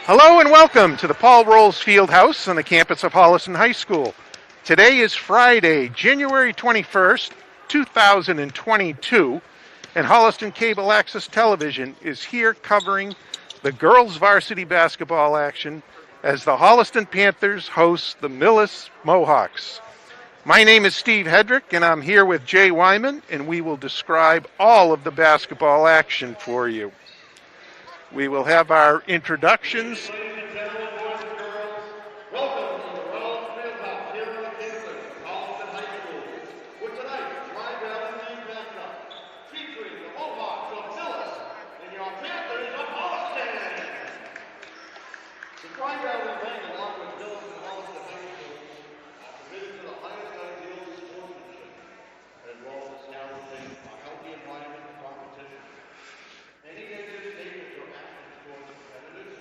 Hello and welcome to the Paul Rowles Fieldhouse on the campus of Holliston High School. Today is Friday, January 21st, 2022, and Holliston Cable Access Television is here covering the girls' varsity basketball action as the Holliston Panthers host the Millis Mohawks. My name is Steve Hedrick, and I'm here with Jay Wyman, and we will describe all of the basketball action for you. We will have our introductions. Ladies and gentlemen, boys and girls, welcome to the Rowles Fieldhouse here on the campus of Holliston High School. With tonight's Tri-Valley League matchup, featuring the Mohawks of Millis and your Panthers of Holliston. The Tri-Valley League, along with Millis and Holliston High School, are committed to the highest ideals of sportsmanship, as well as establishing a healthy environment of competition. Any negative statements or actions towards competitors,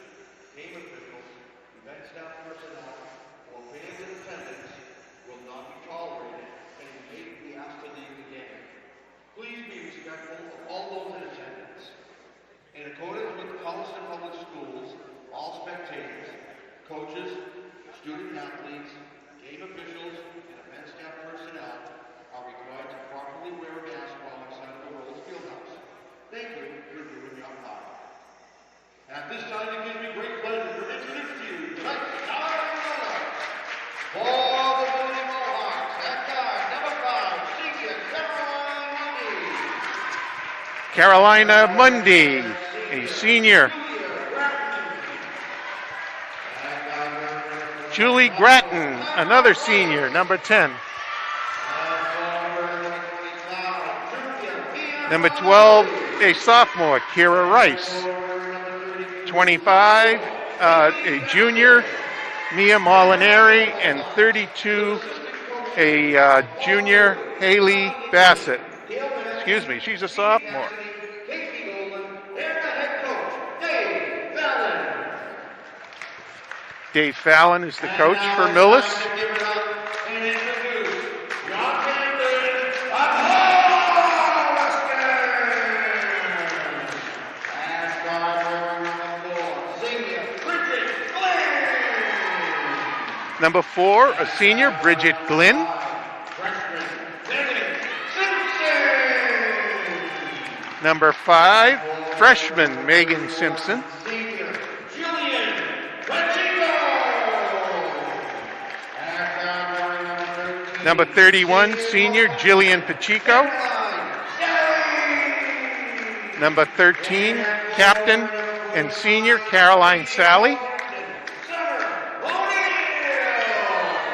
game officials, event staff personnel, or fans in attendance will not be tolerated and you may be asked to leave the game. Please be respectful of all those in attendance. In accordance with Holliston Public Schools, all spectators, coaches, student athletes, game officials, and event staff personnel are required to properly wear a mask while inside the Rowles Fieldhouse. Thank you for doing your part. At this time, it gives me great pleasure to introduce to you tonight's starting lineup. For the Millis Mohawks, at guard, number 5, senior Carolina Mundy. Carolina Mundy, a senior. Julie Gratton, another senior, number 10. Number 12, a sophomore, Kira Rice. 25, a junior, Mia Molinari, and 32, a junior, Haley Bassett. Excuse me, she's a sophomore. Dave Fallon is the coach for Millis. Number 4, a senior, Bridget Glynn. Number 5, freshman, Megan Simpson. Number 31, senior, Jillian Pacheco. Number 13, captain and senior, Caroline Sally.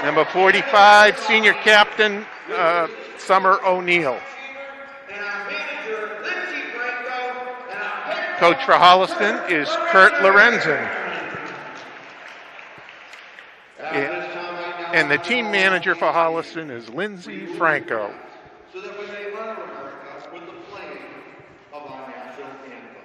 Number 45, senior captain, Summer O'Neill. Coach for Holliston is Kurt Lorenzen. And the team manager for Holliston is Lindsay Franco. So that we may run America with the playing of our national anthem.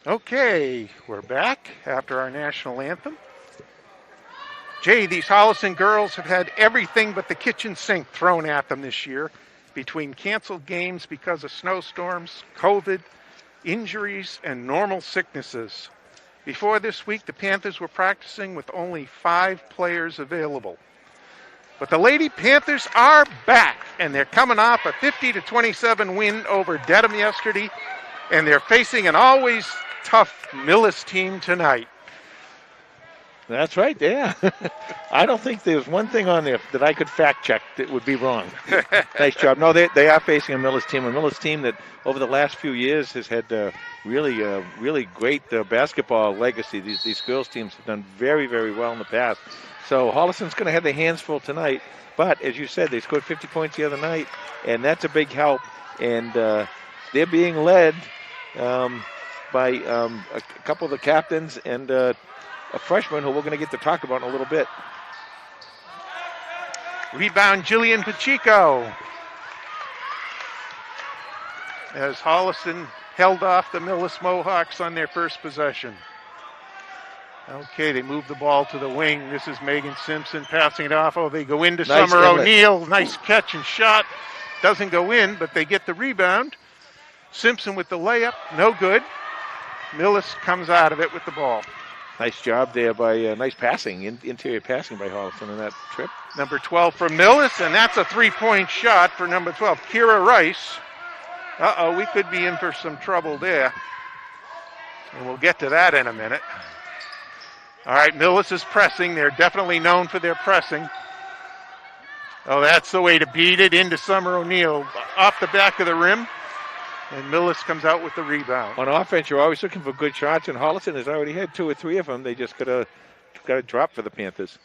Okay, we're back after our national anthem. Jay, these Holliston girls have had everything but the kitchen sink thrown at them this year, between canceled games because of snowstorms, COVID, injuries, and normal sicknesses. Before this week, the Panthers were practicing with only 5 players available. But the Lady Panthers are back, and they're coming off a 50-27 win over Dedham yesterday, and they're facing an always tough Millis team tonight. That's right, yeah. I don't think there's one thing on there that I could fact check that would be wrong. Nice job. No, they are facing a Millis team that over the last few years has had really great basketball legacy. These girls teams have done very, very well in the past. So Holliston's going to have their hands full tonight. But as you said, they scored 50 points the other night, and that's a big help. And they're being led by a couple of the captains and a freshman who we're going to get to talk about in a little bit. Rebound, Jillian Pacheco. As Holliston held off the Millis Mohawks on their first possession. Okay, they move the ball to the wing. This is Megan Simpson passing it off. Oh, they go into Nice Summer inlet. O'Neill. Nice catch and shot. Doesn't go in, but they get the rebound. Simpson with the layup. No good. Millis comes out of it with the ball. Nice job there by nice passing, interior passing by Holliston on that trip. Number 12 for Millis, and that's a three-point shot for number 12, Kira Rice. Uh-oh, we could be in for some trouble there. And we'll get to that in a minute. All right, Millis is pressing. They're definitely known for their pressing. Oh, that's the way to beat it into Summer O'Neill. Off the back of the rim, and Millis comes out with the rebound. On offense, you're always looking for good shots, and Holliston has already had 2 or 3 of them. They just got to drop for the Panthers.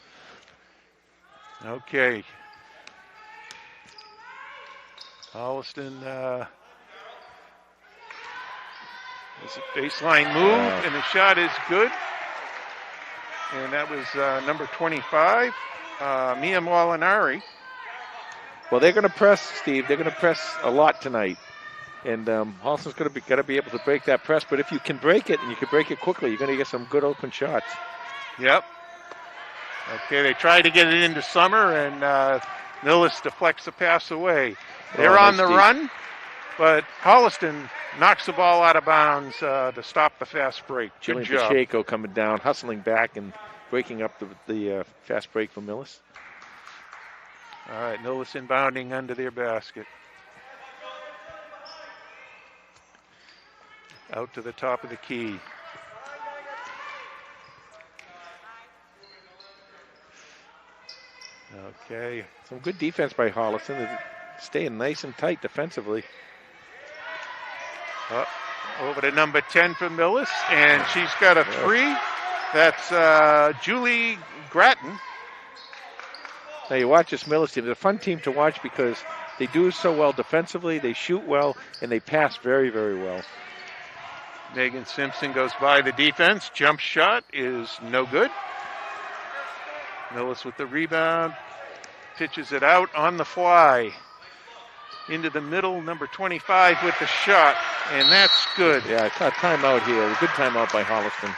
Okay. Holliston is a baseline move, and the shot is good. And that was number 25, Mia Molinari. Well, they're going to press, Steve. They're going to press a lot tonight. And Holliston's got to be able to break that press. But if you can break it, and you can break it quickly, you're going to get some good open shots. Yep. Okay, they tried to get it into Summer, and Millis deflects the pass away. They're on the run, but Holliston knocks the ball out of bounds to stop the fast break. Good Jillian job. Pacheco coming down, hustling back and breaking up the fast break for Millis. All right, Millis inbounding under their basket. Out to the top of the key. Okay. Some good defense by Holliston. They're staying nice and tight defensively. Over to number 10 for Millis, and she's got a 3. That's Julie Gratton. Now you watch this Millis team. They're a fun team to watch because they do so well defensively, they shoot well, and they pass very, very well. Megan Simpson goes by the defense. Jump shot is no good. Millis with the rebound. Pitches it out on the fly. Into the middle, number 25 with the shot, and that's good. Yeah, I caught timeout here. A good timeout by Holliston.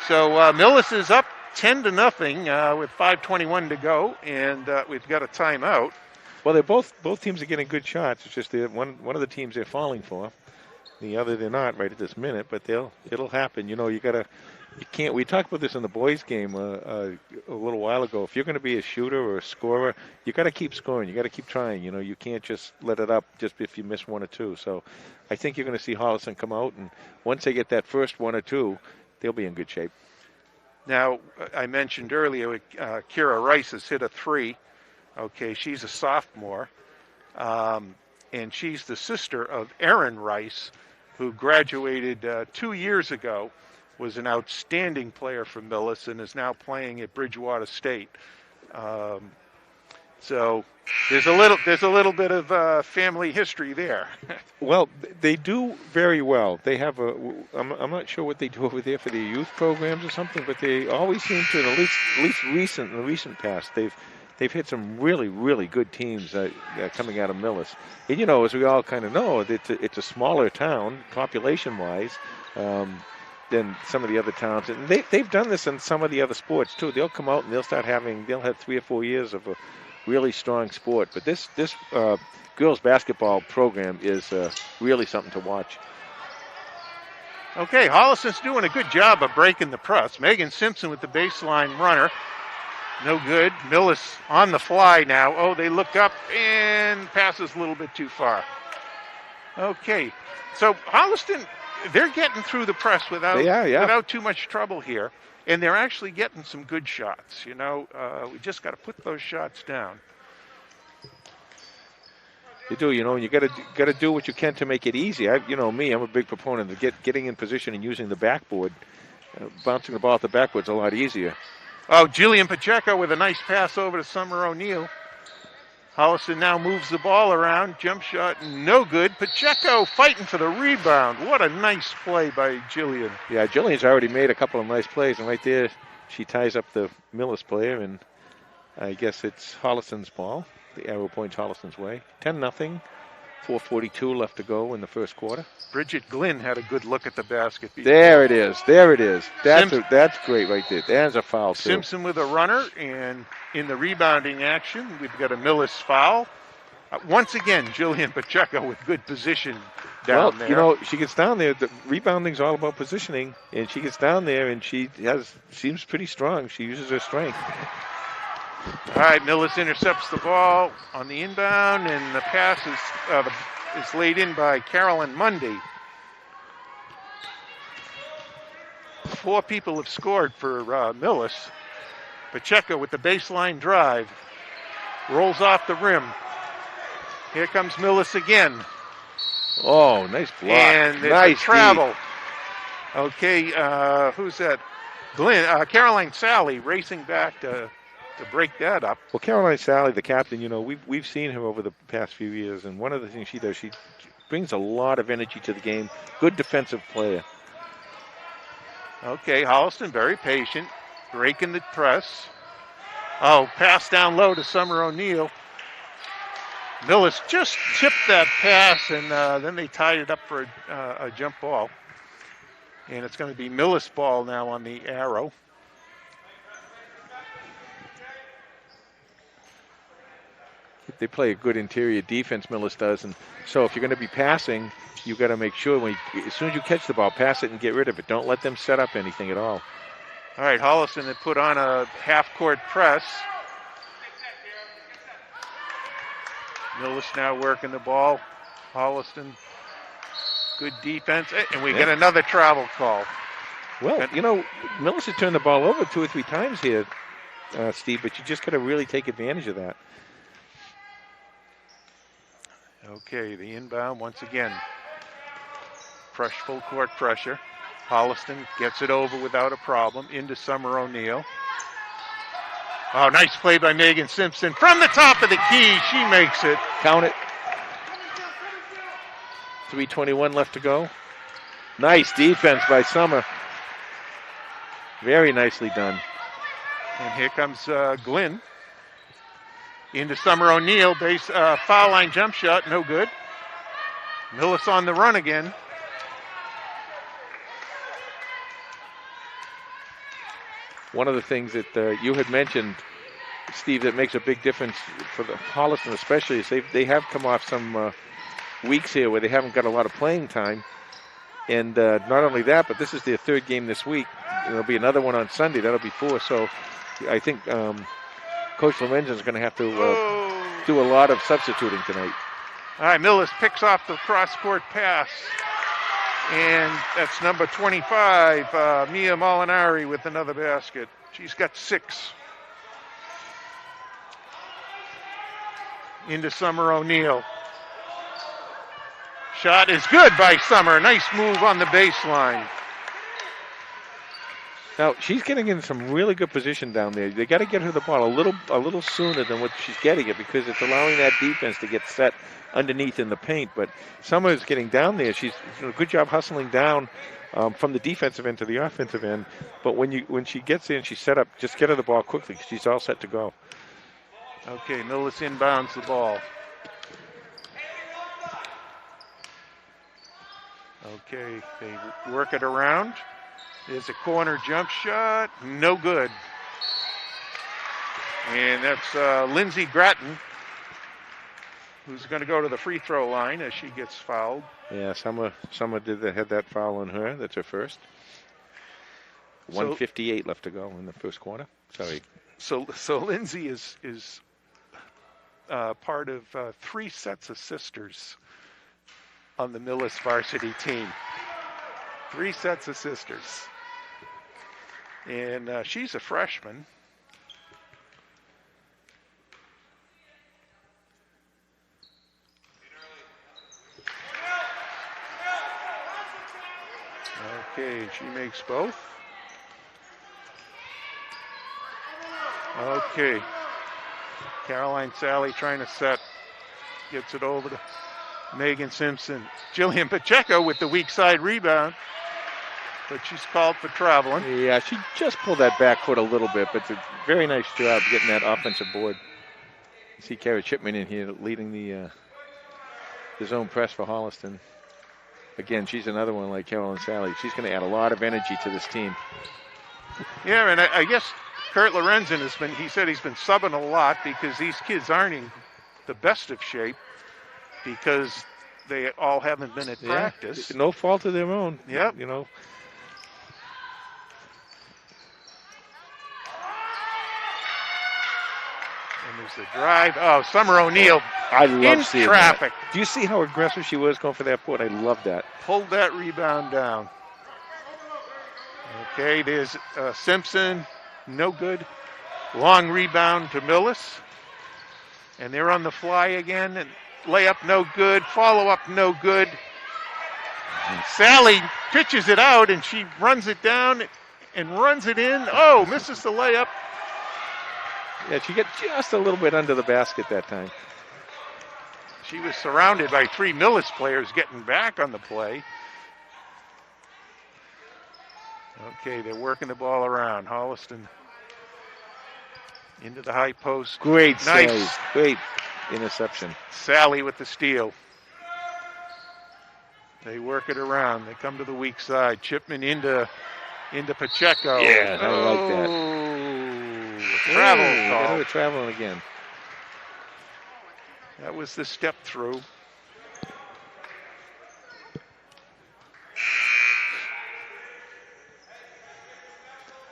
So Millis is up 10-0 with 5:21 to go, and we've got a timeout. Well, they're both teams are getting good shots. It's just that one of the teams they're falling for. The other they're not right at this minute, but it'll happen. You know, you can't. We talked about this in the boys' game a little while ago. If you're going to be a shooter or a scorer, you got to keep scoring. You got to keep trying. You know, you can't just let it up just if you miss 1 or 2. So, I think you're going to see Holliston come out, and once they get that first 1 or 2, they'll be in good shape. Now, I mentioned earlier, Kira Rice has hit a 3. Okay, she's a sophomore, and she's the sister of Erin Rice, who graduated 2 years ago, was an outstanding player for Millis, and is now playing at Bridgewater State. So there's a little bit of family history there. Well, they do very well. They have I'm not sure what they do over there for their youth programs or something, but they always seem to, at least in the recent past, they've hit some really, really good teams coming out of Millis. And, you know, as we all kind of know, it's a smaller town, population-wise. than some of the other towns. And they've done this in some of the other sports too. They'll come out and they'll have 3 or 4 years of a really strong sport. But this girls basketball program is really something to watch. Okay, Holliston's doing a good job of breaking the press. Megan Simpson with the baseline runner. No good. Millis on the fly now. Oh, they look up and passes a little bit too far. Okay, so Holliston, they're getting through the press without too much trouble here. And they're actually getting some good shots. You know, we just got to put those shots down. You do, you know, and you got to do what you can to make it easy. I'm a big proponent of getting in position and using the backboard. Bouncing the ball at the backboard's a lot easier. Oh, Jillian Pacheco with a nice pass over to Summer O'Neill. Holliston now moves the ball around. Jump shot, no good. Pacheco fighting for the rebound. What a nice play by Jillian. Yeah, Jillian's already made a couple of nice plays, and right there she ties up the Millis player, and I guess it's Holliston's ball. The arrow points Holliston's way. 10-0. 4:42 left to go in the first quarter. Bridget Glynn had a good look at the basket. There it is. That's great right there. There's a foul, too. Simpson with a runner, and in the rebounding action, we've got a Millis foul. Once again, Jillian Pacheco with good position down there. You know, she gets down there. The rebounding's all about positioning, and she gets down there, and seems pretty strong. She uses her strength. All right, Millis intercepts the ball on the inbound, and the pass is laid in by Carolyn Mundy. 4 people have scored for Millis. Pacheco with the baseline drive. Rolls off the rim. Here comes Millis again. Oh, nice block. And there's nice a travel. Deep. Okay, who's that? Caroline Sally racing back to break that up. Well, Caroline Sally, the captain, you know, we've seen her over the past few years, and one of the things she does, she brings a lot of energy to the game. Good defensive player. Okay, Holliston very patient, breaking the press. Oh, pass down low to Summer O'Neill. Millis just tipped that pass, and then they tied it up for a jump ball. And it's going to be Millis ball now on the arrow. They play a good interior defense, Millis does, and so if you're going to be passing, you got to make sure as soon as you catch the ball, pass it and get rid of it. Don't let them set up anything at all. All right, Holliston had put on a half-court press. Millis now working the ball. Holliston, good defense, and we get another travel call. Well, you know, Millis has turned the ball over 2 or 3 times here, Steve, but you just got to really take advantage of that. Okay, the inbound once again. Full court pressure. Holliston gets it over without a problem. Into Summer O'Neill. Oh, nice play by Megan Simpson. From the top of the key, she makes it. Count it. 3:21 left to go. Nice defense by Summer. Very nicely done. And here comes Glynn. Into Summer O'Neill, foul line jump shot, no good. Millis on the run again. One of the things that you had mentioned, Steve, that makes a big difference for the Holliston especially is they have come off some weeks here where they haven't got a lot of playing time. And not only that, but this is their 3rd game this week. There'll be another one on Sunday. That'll be 4. So I think Coach Lemengen's going to have to do a lot of substituting tonight. All right, Millis picks off the cross-court pass. And that's number 25, Mia Molinari with another basket. She's got 6. Into Summer O'Neill. Shot is good by Summer. Nice move on the baseline. Now, she's getting in some really good position down there. They got to get her the ball a little sooner than what she's getting it because it's allowing that defense to get set underneath in the paint. But Summer is getting down there. She's doing a good job hustling down from the defensive end to the offensive end. But when she gets in and she's set up, just get her the ball quickly because she's all set to go. Okay, Millis inbounds the ball. Okay, they work it around. There's a corner jump shot. No good. And that's Lindsey Gratton, who's going to go to the free throw line as she gets fouled. Yeah, Summer had that foul on her. That's her first. 1:58 left to go in the first quarter. Sorry. So Lindsay is part of 3 sets of sisters on the Millis varsity team. 3 sets of sisters. And she's a freshman. Okay, she makes both. Okay. Caroline Sally trying to set. Gets it over to Megan Simpson. Jillian Pacheco with the weak side rebound. But she's called for traveling. Yeah, she just pulled that backcourt a little bit, but a very nice job getting that offensive board. You see Kara Chipman in here leading the zone press for Holliston. Again, she's another one like Caroline Sally. She's going to add a lot of energy to this team. Yeah, and I guess Kurt Lorenzen he said he's been subbing a lot because these kids aren't in the best of shape because they all haven't been at practice. No fault of their own. Yep. You know. And there's the drive. Oh, Summer O'Neill I love in seeing traffic. That. Do you see how aggressive she was going for that board? I love that. Pulled that rebound down. Okay, there's Simpson. No good. Long rebound to Millis. And they're on the fly again. And layup no good. Follow up no good. And Sally pitches it out and she runs it down and runs it in. Oh, misses the layup. Yeah, she got just a little bit under the basket that time. She was surrounded by 3 Millis players getting back on the play. Okay, they're working the ball around. Holliston into the high post. Great nice save. Great interception. Sally with the steal. They work it around. They come to the weak side. Chipman into Pacheco. Yeah, I like that. Travel call. call. Traveling again. That was the step through.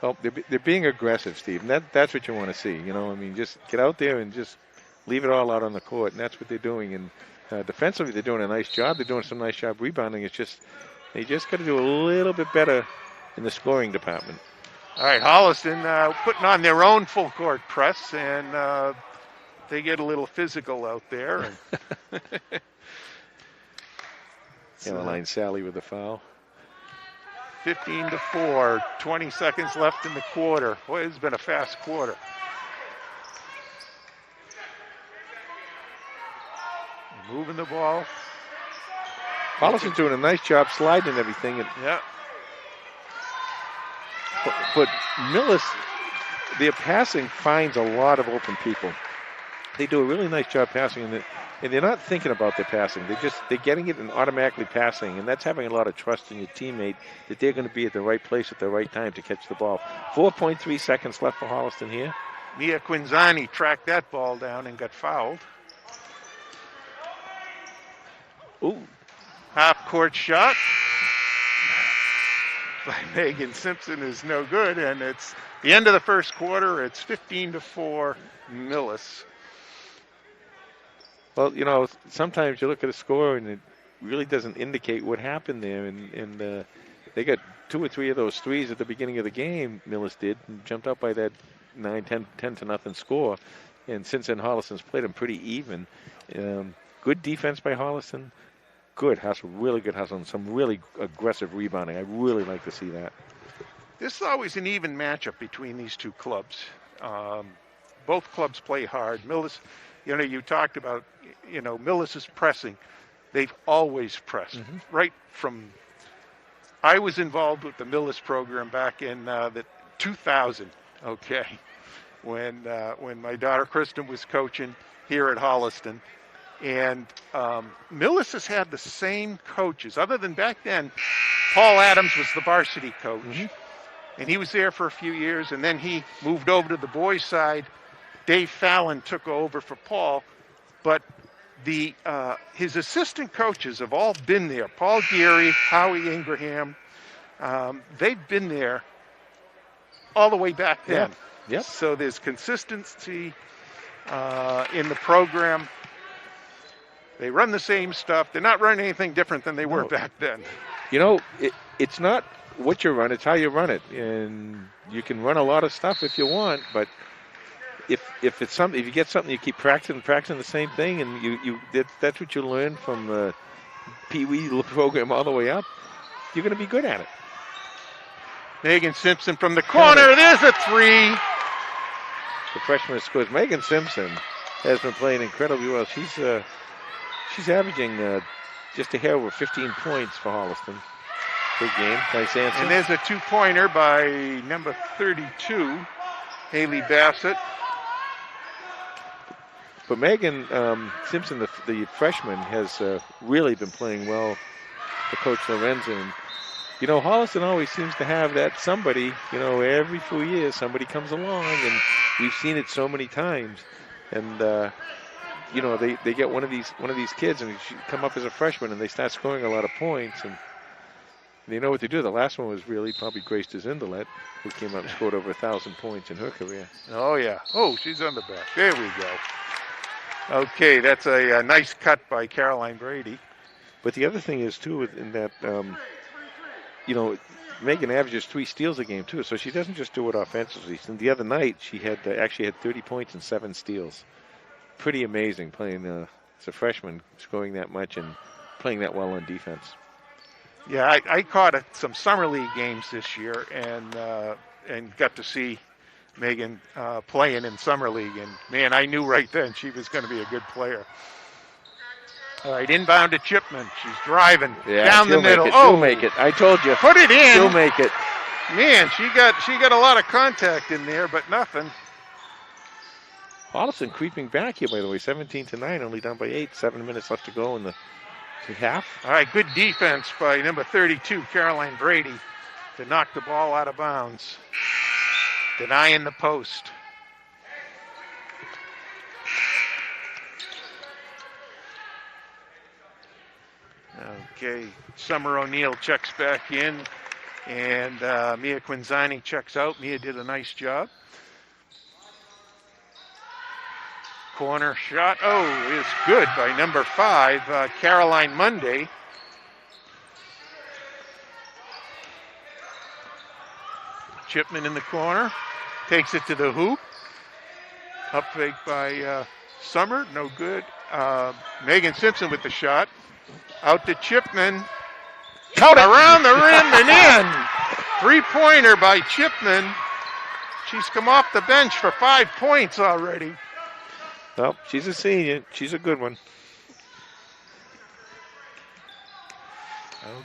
Oh, they're being aggressive, Steve. And that's what you want to see. You know, I mean, just get out there and just leave it all out on the court. And that's what they're doing. And defensively, they're doing a nice job. They're doing some nice job rebounding. It's just, they just got to do a little bit better in the scoring department. All right, Holliston putting on their own full court press, and they get a little physical out there. And Caroline Sally with the foul. 15-4, 20 seconds left in the quarter. Boy, it's been a fast quarter. Moving the ball. Holliston's doing a nice job sliding and everything. And yeah. But Millis, their passing finds a lot of open people. They do a really nice job passing, and they're not thinking about their passing. They're getting it and automatically passing, and that's having a lot of trust in your teammate that they're going to be at the right place at the right time to catch the ball. 4.3 seconds left for Holliston here. Mia Quinzani tracked that ball down and got fouled. Ooh. Half-court shot by Megan Simpson is no good, and it's the end of the first quarter. It's 15-4 Millis. Well, you know, sometimes you look at a score and it really doesn't indicate what happened there, and they got 2 or 3 of those threes at the beginning of the game, Millis did, and jumped out by that 10-0 score, and since then Holliston's played them pretty even. Good defense by Holliston. Good hustle, really good hustle, and some really aggressive rebounding. I really like to see that. This is always an even matchup between these two clubs. Both clubs play hard. Millis, you know, you talked about, you know, Millis is pressing. They've always pressed. Right from, I was involved with the Millis program back in the 2000, okay, when my daughter Kristen was coaching here at Holliston. And Millis has had the same coaches, other than back then, Paul Adams was the varsity coach. and he was there for a few years, and then he moved over to the boys' side. Dave Fallon took over for Paul, but his assistant coaches have all been there. Paul Geary, Howie Ingraham, they've been there all the way back then. Yep. So there's consistency in the program. They run the same stuff. They're not running anything different than they were back then. You know, it's not what you run, it's how you run it. And you can run a lot of stuff if you want, but if it's something, if you get something, you keep practicing the same thing, and that's what you learn from the Pee Wee program all the way up, you're going to be good at it. Megan Simpson from the corner. There's a three. The freshman scores. Megan Simpson has been playing incredibly well. She's averaging just a hair over 15 points for Holliston. Big game. Nice answer. And there's a two-pointer by number 32, Haley Bassett. But Megan Simpson, the freshman, has really been playing well for Coach Lorenzen. You know, Holliston always seems to have that somebody, you know, every few years somebody comes along, and we've seen it so many times. And, you know, they get one of these kids, and she come up as a freshman, and they start scoring a lot of points, and they know what to do. The last one was really probably Grace DeZindelet, who came out and scored over 1,000 points in her career. Oh, yeah. Oh, she's on the back. There we go. Okay, that's a nice cut by Caroline Brady. But the other thing is, too, in that, you know, Megan averages 3 steals a game, too, so she doesn't just do it offensively. And the other night, she had actually had 30 points and 7 steals. Pretty amazing playing as a freshman, scoring that much and playing that well on defense. Yeah, I caught some summer league games this year and got to see Megan playing in summer league, and man, I knew right then she was going to be a good player. All right, inbound to Chipman. She's driving down the middle. She'll make it. I told you. Put it in. She'll make it. Man, she got a lot of contact in there, but nothing. Holliston creeping back here, by the way, 17-9, only down by 8. 7 minutes left to go in the half. All right, good defense by number 32, Caroline Brady, to knock the ball out of bounds. Denying the post. Okay, Summer O'Neill checks back in, and Mia Quinzani checks out. Mia did a nice job. Corner shot, is good by number 5, Caroline Monday. Chipman in the corner, takes it to the hoop. Up fake by Summer, no good. Megan Simpson with the shot. Out to Chipman. Count it. Around the rim and in. 3-pointer by Chipman. She's come off the bench for 5 points already. Well, she's a senior. She's a good one.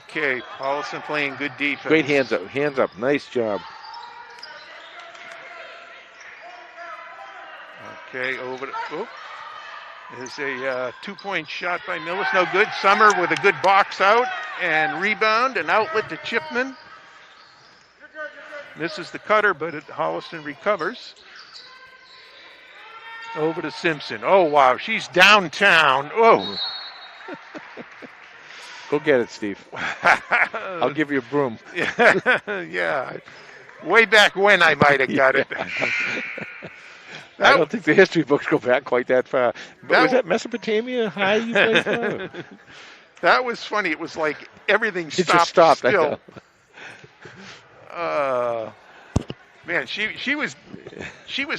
Okay, Holliston playing good defense. Great hands up. Hands up. Nice job. Okay, over to... There's a 2-point shot by Millis. No good. Summer with a good box out and rebound and outlet to Chipman. Misses the cutter, but Holliston recovers. Over to Simpson. Oh, wow. She's downtown. Oh. Go get it, Steve. I'll give you a broom. Yeah. Way back when I might have got it. I don't think the history books go back quite that far. But was that Mesopotamia High you played for? That was funny. It was like everything stopped. It just stopped. Still. Man, she was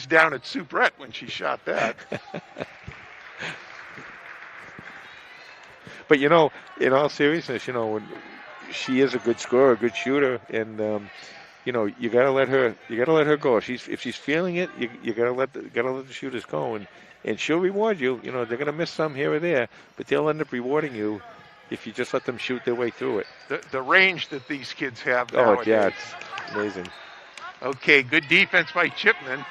down at Soubrette when she shot that. But you know, in all seriousness, you know, when she is a good scorer, a good shooter, and you know, you gotta let her go. If she's feeling it, you gotta let the shooters go, and she'll reward you. You know, they're gonna miss some here or there, but they'll end up rewarding you if you just let them shoot their way through it. The range that these kids have nowadays. Oh yeah, it's amazing. Okay, good defense by Chipman.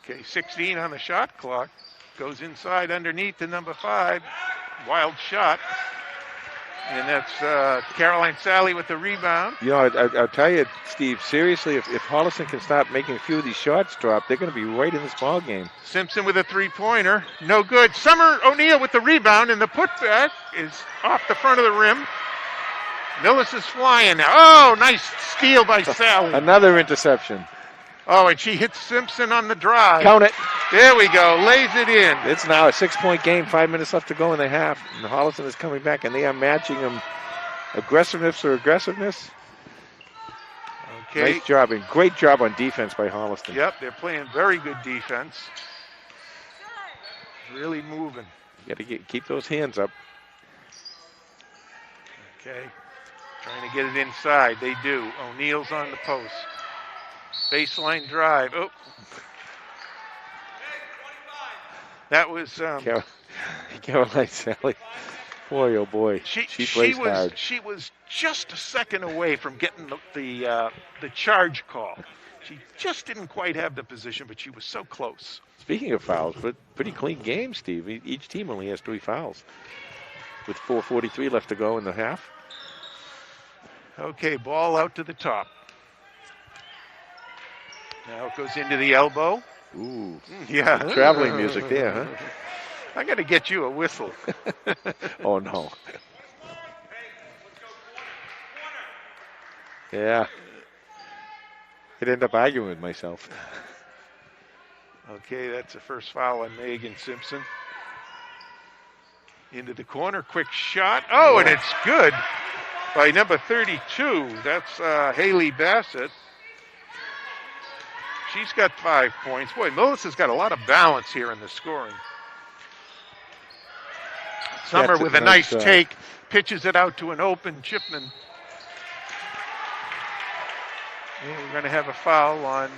Okay, 16 on the shot clock. Goes inside underneath to number 5. Wild shot. And that's Caroline Sally with the rebound. You know, I'll tell you, Steve, seriously, if Holliston can stop making a few of these shots drop, they're going to be right in this ball game. Simpson with a three-pointer. No good. Summer O'Neill with the rebound, and the putback is off the front of the rim. Millis is flying now. Oh, nice steal by Sally. Another interception. Oh, and she hits Simpson on the drive. Count it. There we go. Lays it in. It's now a 6-point game, 5 minutes left to go in the half. And Holliston is coming back, and they are matching them aggressiveness or aggressiveness. Okay. Nice job, and great job on defense by Holliston. Yep, they're playing very good defense. Really moving. You got to keep those hands up. Okay. Trying to get it inside. They do. O'Neill's on the post. Baseline drive. Oh. That was Caroline Sally. Boy, oh boy. She plays hard. She was just a second away from getting the charge call. She just didn't quite have the position, but she was so close. Speaking of fouls, but pretty clean game, Steve. Each team only has 3 fouls with 4:43 left to go in the half. Okay, ball out to the top. Now it goes into the elbow. Ooh, yeah. Traveling music there, huh? I got to get you a whistle. Oh, no. Yeah. I'd end up arguing with myself. Okay, that's the first foul on Megan Simpson. Into the corner, quick shot. Oh, and it's good by number 32. That's Haley Bassett. She's got 5 points. Boy, Millis has got a lot of balance here in the scoring. Summer with a nice take, pitches it out to an open Chipman. And we're going to have a foul on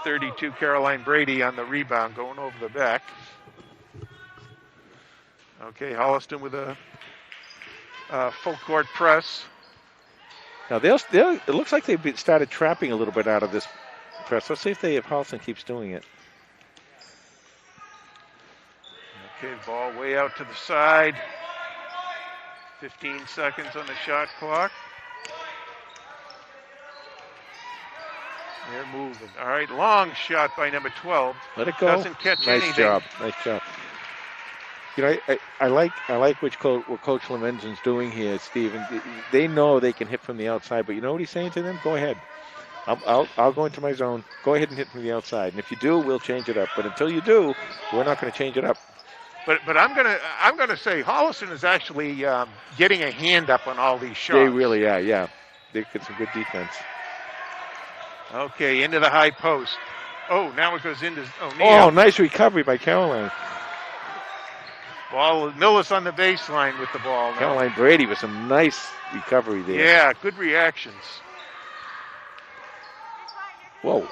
32, Caroline Brady, on the rebound, going over the back. Okay, Holliston with a full court press. Now, it looks like they've started trapping a little bit out of this press. Let's see if Holliston keeps doing it. Okay, ball way out to the side. 15 seconds on the shot clock. They're moving. All right, long shot by number 12. Let it go. Doesn't catch anything. Nice job. You know, I like what Coach Lemenzen's doing here, Steve. And they know they can hit from the outside, but you know what he's saying to them? Go ahead. I'll go into my zone. Go ahead and hit from the outside. And if you do, we'll change it up. But until you do, we're not going to change it up. But I'm gonna say Holliston is actually getting a hand up on all these shots. They really are. Yeah, they get some good defense. Okay, into the high post. Oh, now it goes into O'Neill. Oh, nice recovery by Caroline. Ball, Millis on the baseline with the ball now. Caroline Brady with some nice recovery there. Yeah, good reactions. Whoa.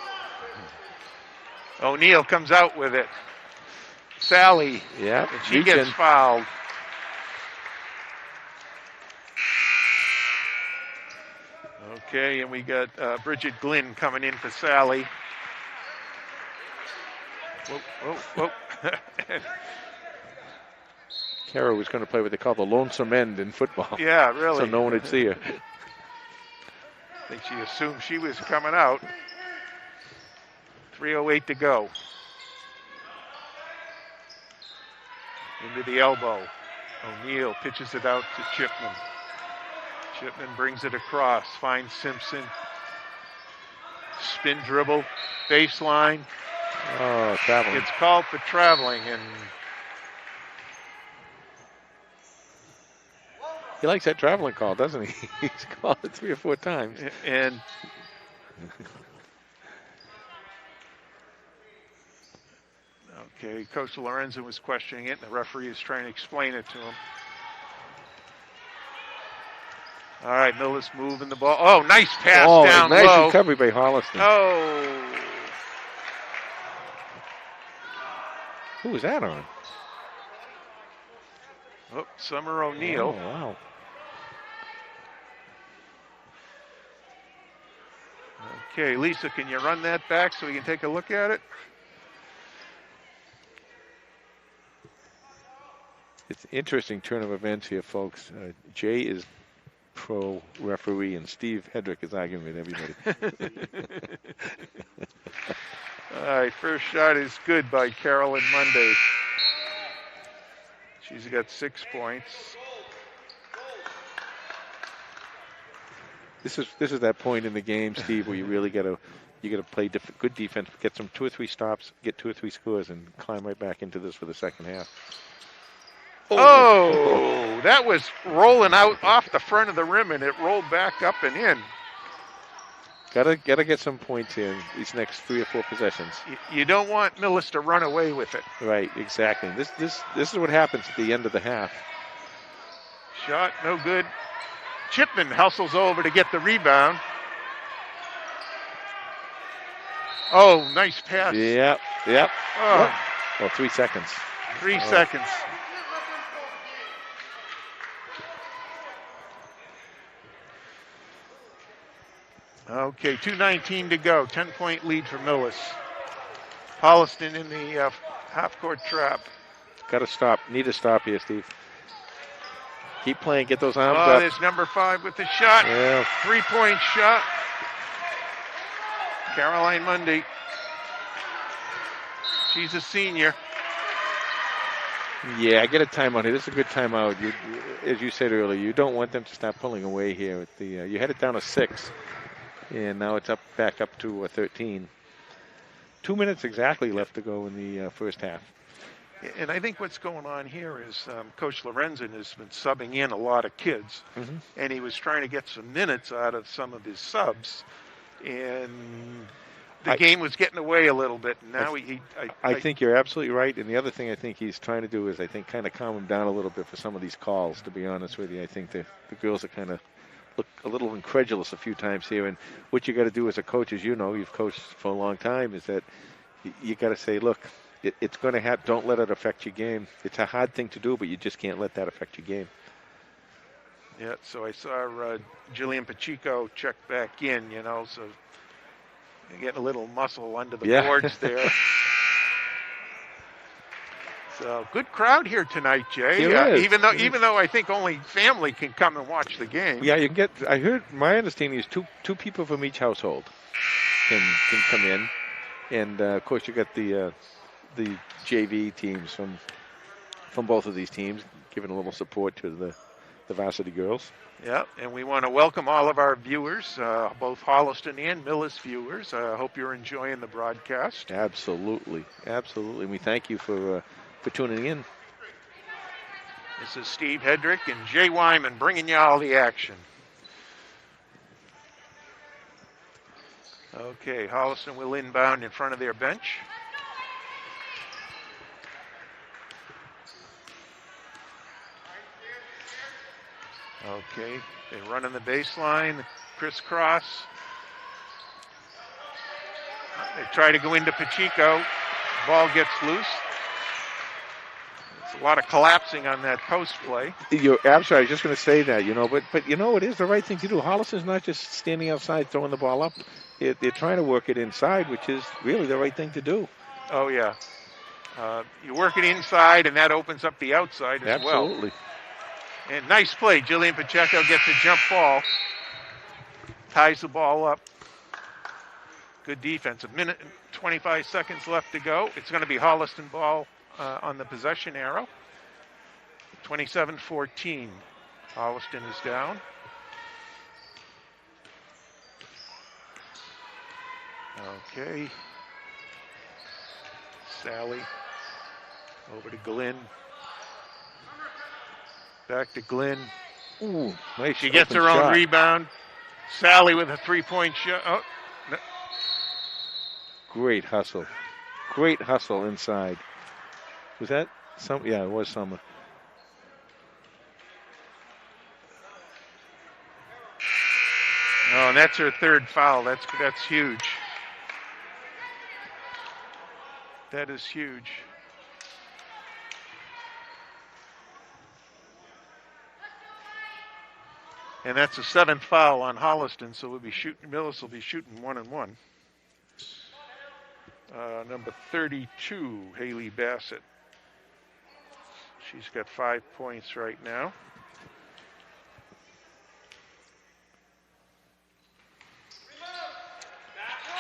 O'Neill comes out with it. Sally. Yeah. And she gets fouled. Okay, and we got Bridget Glynn coming in for Sally. Whoa. Kara was going to play what they call the lonesome end in football. Yeah, really. So no one would see her. I think she assumed she was coming out. 3:08 to go. Into the elbow. O'Neill pitches it out to Chipman. Chipman brings it across, finds Simpson. Spin dribble, baseline. Oh, traveling. It's called for traveling, and he likes that traveling call, doesn't he? He's called it 3 or 4 times. And okay, Coach Lorenzen was questioning it, and the referee is trying to explain it to him. All right, Millis moving the ball. Oh, nice pass down nice low. recovery by Holliston. Oh. Who was that on? Oh, Summer O'Neill. Oh, wow. Okay, Lisa, can you run that back so we can take a look at it? It's an interesting turn of events here, folks. Jay is pro referee, and Steve Hedrick is arguing with everybody. All right, first shot is good by Carolyn Monday. She's got 6 points. This is that point in the game, Steve, where you really got to play good defense, get some 2 or 3 stops, get 2 or 3 scores, and climb right back into this for the second half. Oh, that was rolling out off the front of the rim, and it rolled back up and in. Gotta get some points in these next 3 or 4 possessions. You don't want Millis to run away with it. Right, exactly. This is what happens at the end of the half. Shot no good. Chipman hustles over to get the rebound. Oh, nice pass. Yep. Oh, Well, 3 seconds. 3 seconds. Okay, 2:19 to go. 10-point lead for Millis. Holliston in the half-court trap. Got to stop. Need to stop here, Steve. Keep playing. Get those arms Oh, up. there's number 5 with the shot. Yeah. 3-point shot. Caroline Mundy. She's a senior. Yeah, get a timeout here. This is a good timeout. As you said earlier, you don't want them to start pulling away here. With the you had it down to 6, and now it's back up to 13. 2 minutes exactly left to go in the first half. And I think what's going on here is Coach Lorenzen has been subbing in a lot of kids, and he was trying to get some minutes out of some of his subs, and the game was getting away a little bit. And now I think you're absolutely right. And the other thing I think he's trying to do is kind of calm him down a little bit for some of these calls, to be honest with you. I think the girls are kind of look a little incredulous a few times here. And what you got to do as a coach, as you know, you've coached for a long time, is that you got to say, look, it's going to happen. Don't let it affect your game. It's a hard thing to do, but you just can't let that affect your game. Yeah, so I saw Jillian Pacheco check back in, so you're getting a little muscle under the boards there. So good crowd here tonight, Jay. Even though I think only family can come and watch the game. Yeah, you can get. I heard. My understanding is two people from each household can come in, and of course you got the JV teams from both of these teams giving a little support to the Varsity girls. Yeah, and we want to welcome all of our viewers, both Holliston and Millis viewers. I hope you're enjoying the broadcast. Absolutely. We thank you for tuning in. This is Steve Hedrick and Jay Wyman bringing you all the action. Okay, Holliston will inbound in front of their bench. Okay, they run in the baseline, crisscross. They try to go into Pacheco. Ball gets loose. It's a lot of collapsing on that post play. You're absolutely. I was just going to say that, but it is the right thing to do. Holliston's not just standing outside throwing the ball up. They're trying to work it inside, which is really the right thing to do. Oh, yeah. You work it inside, and that opens up the outside as well. Absolutely. And nice play. Jillian Pacheco gets a jump ball. Ties the ball up. Good defense. 1 minute and 25 seconds left to go. It's going to be Holliston ball on the possession arrow. 27-14. Holliston is down. Okay. Sally. Over to Glenn. Back to Glenn. Ooh, nice. She gets her own rebound. Sally with a 3-point shot. Oh, no. Great hustle. Great hustle inside. Was that some? Yeah, it was Summer. Oh, and that's her third foul. That's huge. That is huge. And that's the 7th foul on Holliston, so Millis will be shooting 1-1. Number 32, Haley Bassett. She's got 5 points right now.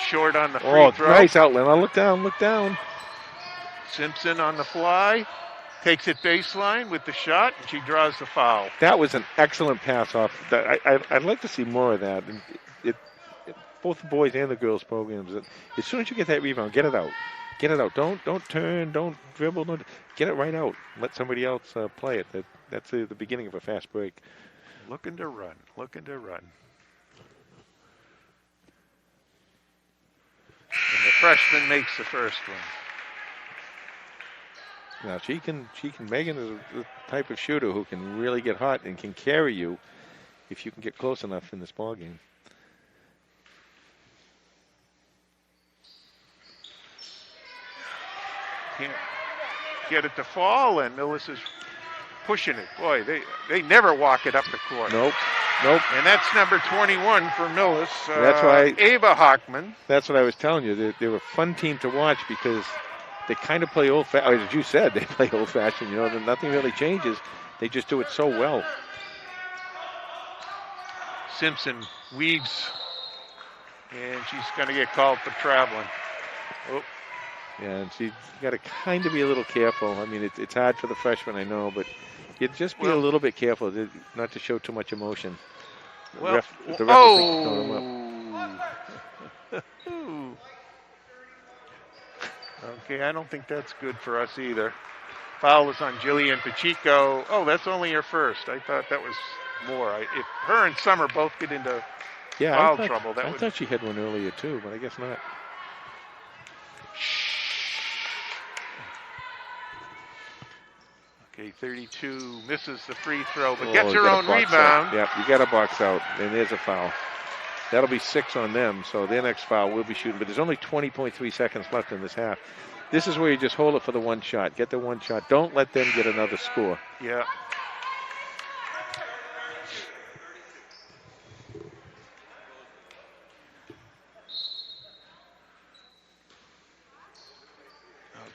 Short on the free throw. Nice outlet. Now look down, look down. Simpson on the fly. Takes it baseline with the shot, and she draws the foul. That was an excellent pass off. I'd like to see more of that. And both the boys and the girls programs. As soon as you get that rebound, get it out. Get it out. Don't turn. Don't dribble. Don't get it right out. Let somebody else play it. That's the beginning of a fast break. Looking to run. Looking to run. And the freshman makes the first one. Now Megan is the type of shooter who can really get hot and can carry you if you can get close enough in this ball game. Can't get it to fall, and Millis is pushing it. Boy, they never walk it up the court. Nope. And that's number 21 for Millis. That's why Ava Hockman. That's what I was telling you. They're a fun team to watch because they kind of play old-fashioned. As you said, they play old-fashioned. You know, nothing really changes. They just do it so well. Simpson weaves, and she's going to get called for traveling. Oh. Yeah, and you got to kind of be a little careful. I mean, it's hard for the freshmen, I know, but you just be a little bit careful not to show too much emotion. The ref will think you're throwing them up. Okay, I don't think that's good for us either. Foul is on Jillian Pacheco. Oh, that's only her first. I thought that was more. If her and Summer both get into foul trouble, I thought she had one earlier too, but I guess not. Okay, 32 misses the free throw, but gets her own rebound. Yep, you got a box out, and there's a foul. That'll be 6 on them, so their next foul will be shooting. But there's only 20.3 seconds left in this half. This is where you just hold it for the one shot. Get the one shot. Don't let them get another score. Yeah.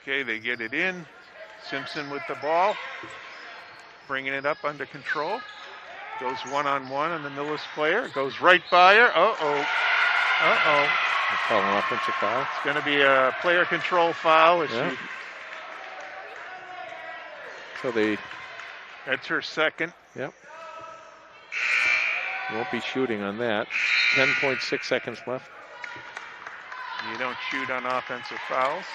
Okay, they get it in. Simpson with the ball, bringing it up under control. Goes one-on-one on the Millis player. Goes right by her. Uh-oh. That's called an offensive foul. It's going to be a player control foul. That's her second. Yep. Won't be shooting on that. 10.6 seconds left. You don't shoot on offensive fouls.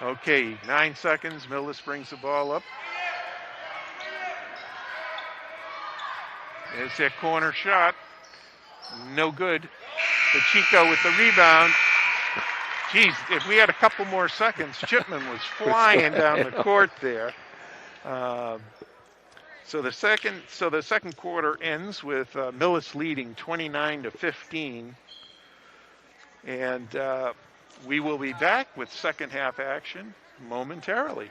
Okay, 9 seconds. Millis brings the ball up. There's that corner shot. No good. Pacheco with the rebound. Geez, if we had a couple more seconds, Chipman was flying down the court there. So the second quarter ends with Millis leading 29-15. And we will be back with second half action momentarily.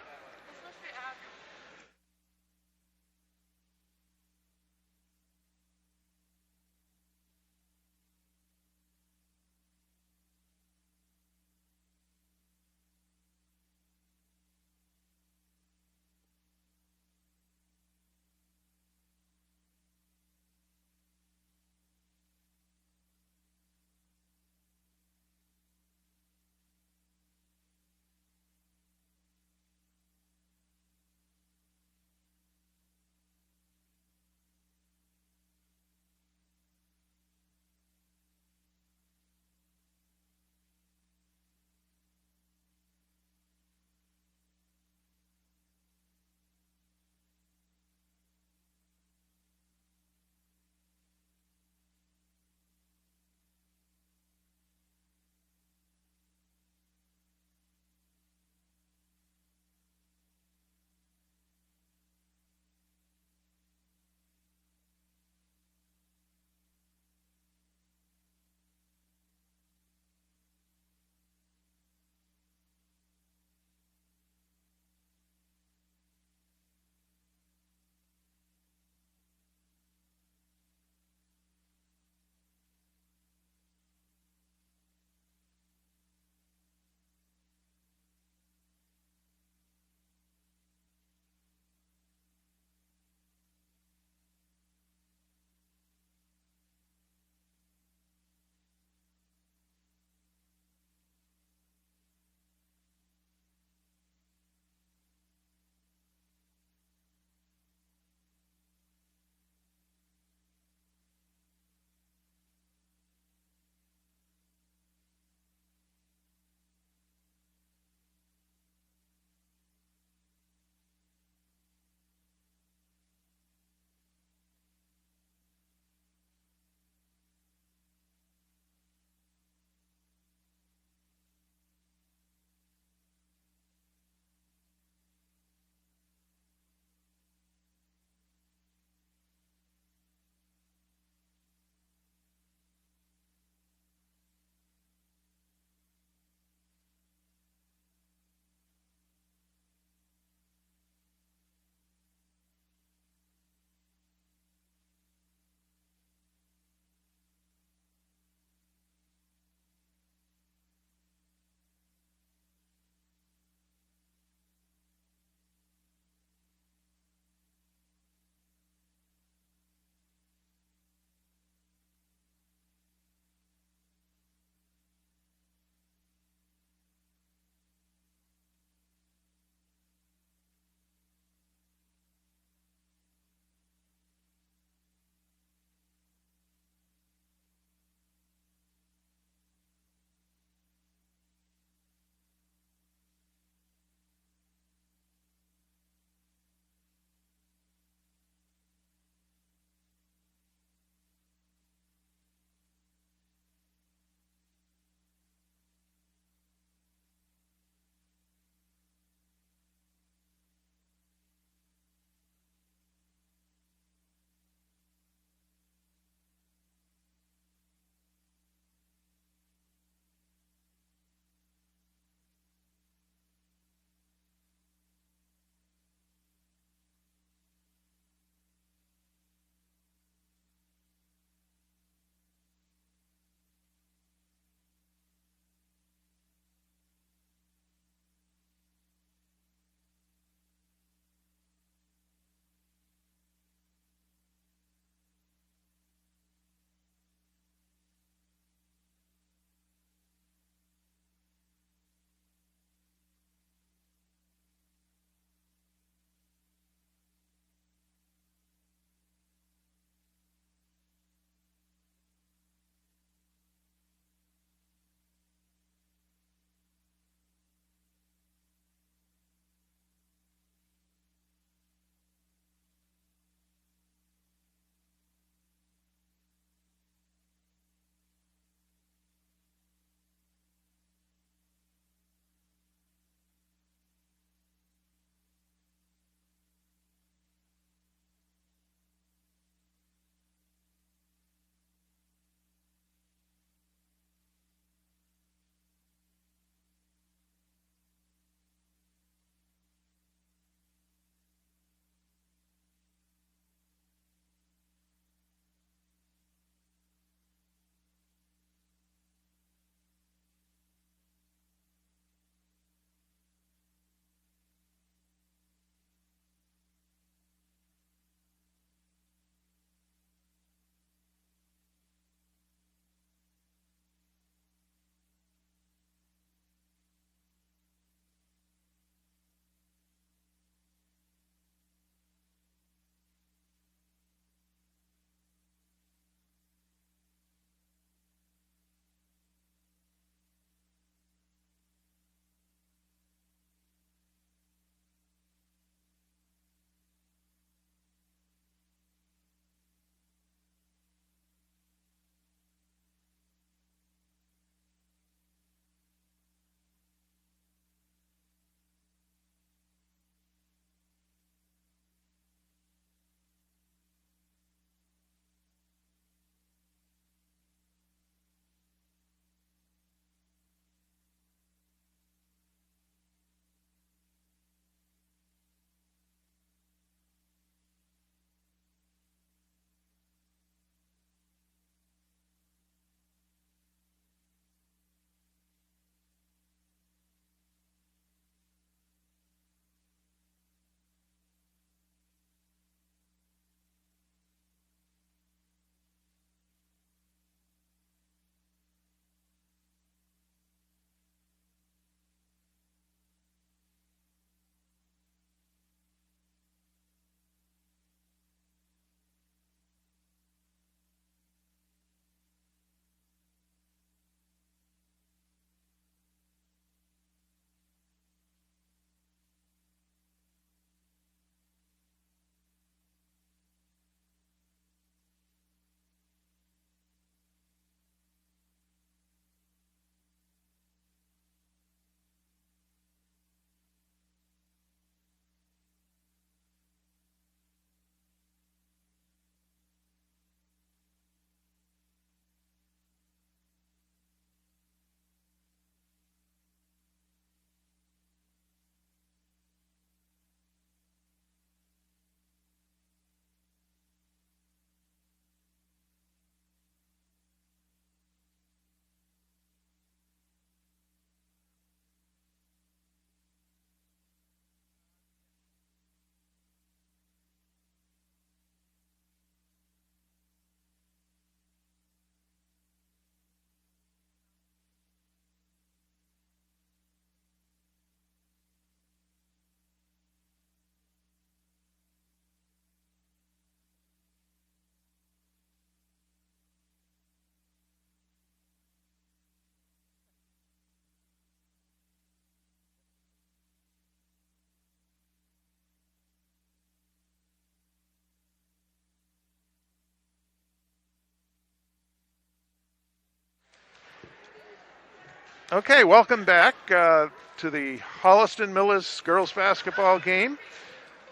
Okay, welcome back to the Holliston Millis girls basketball game.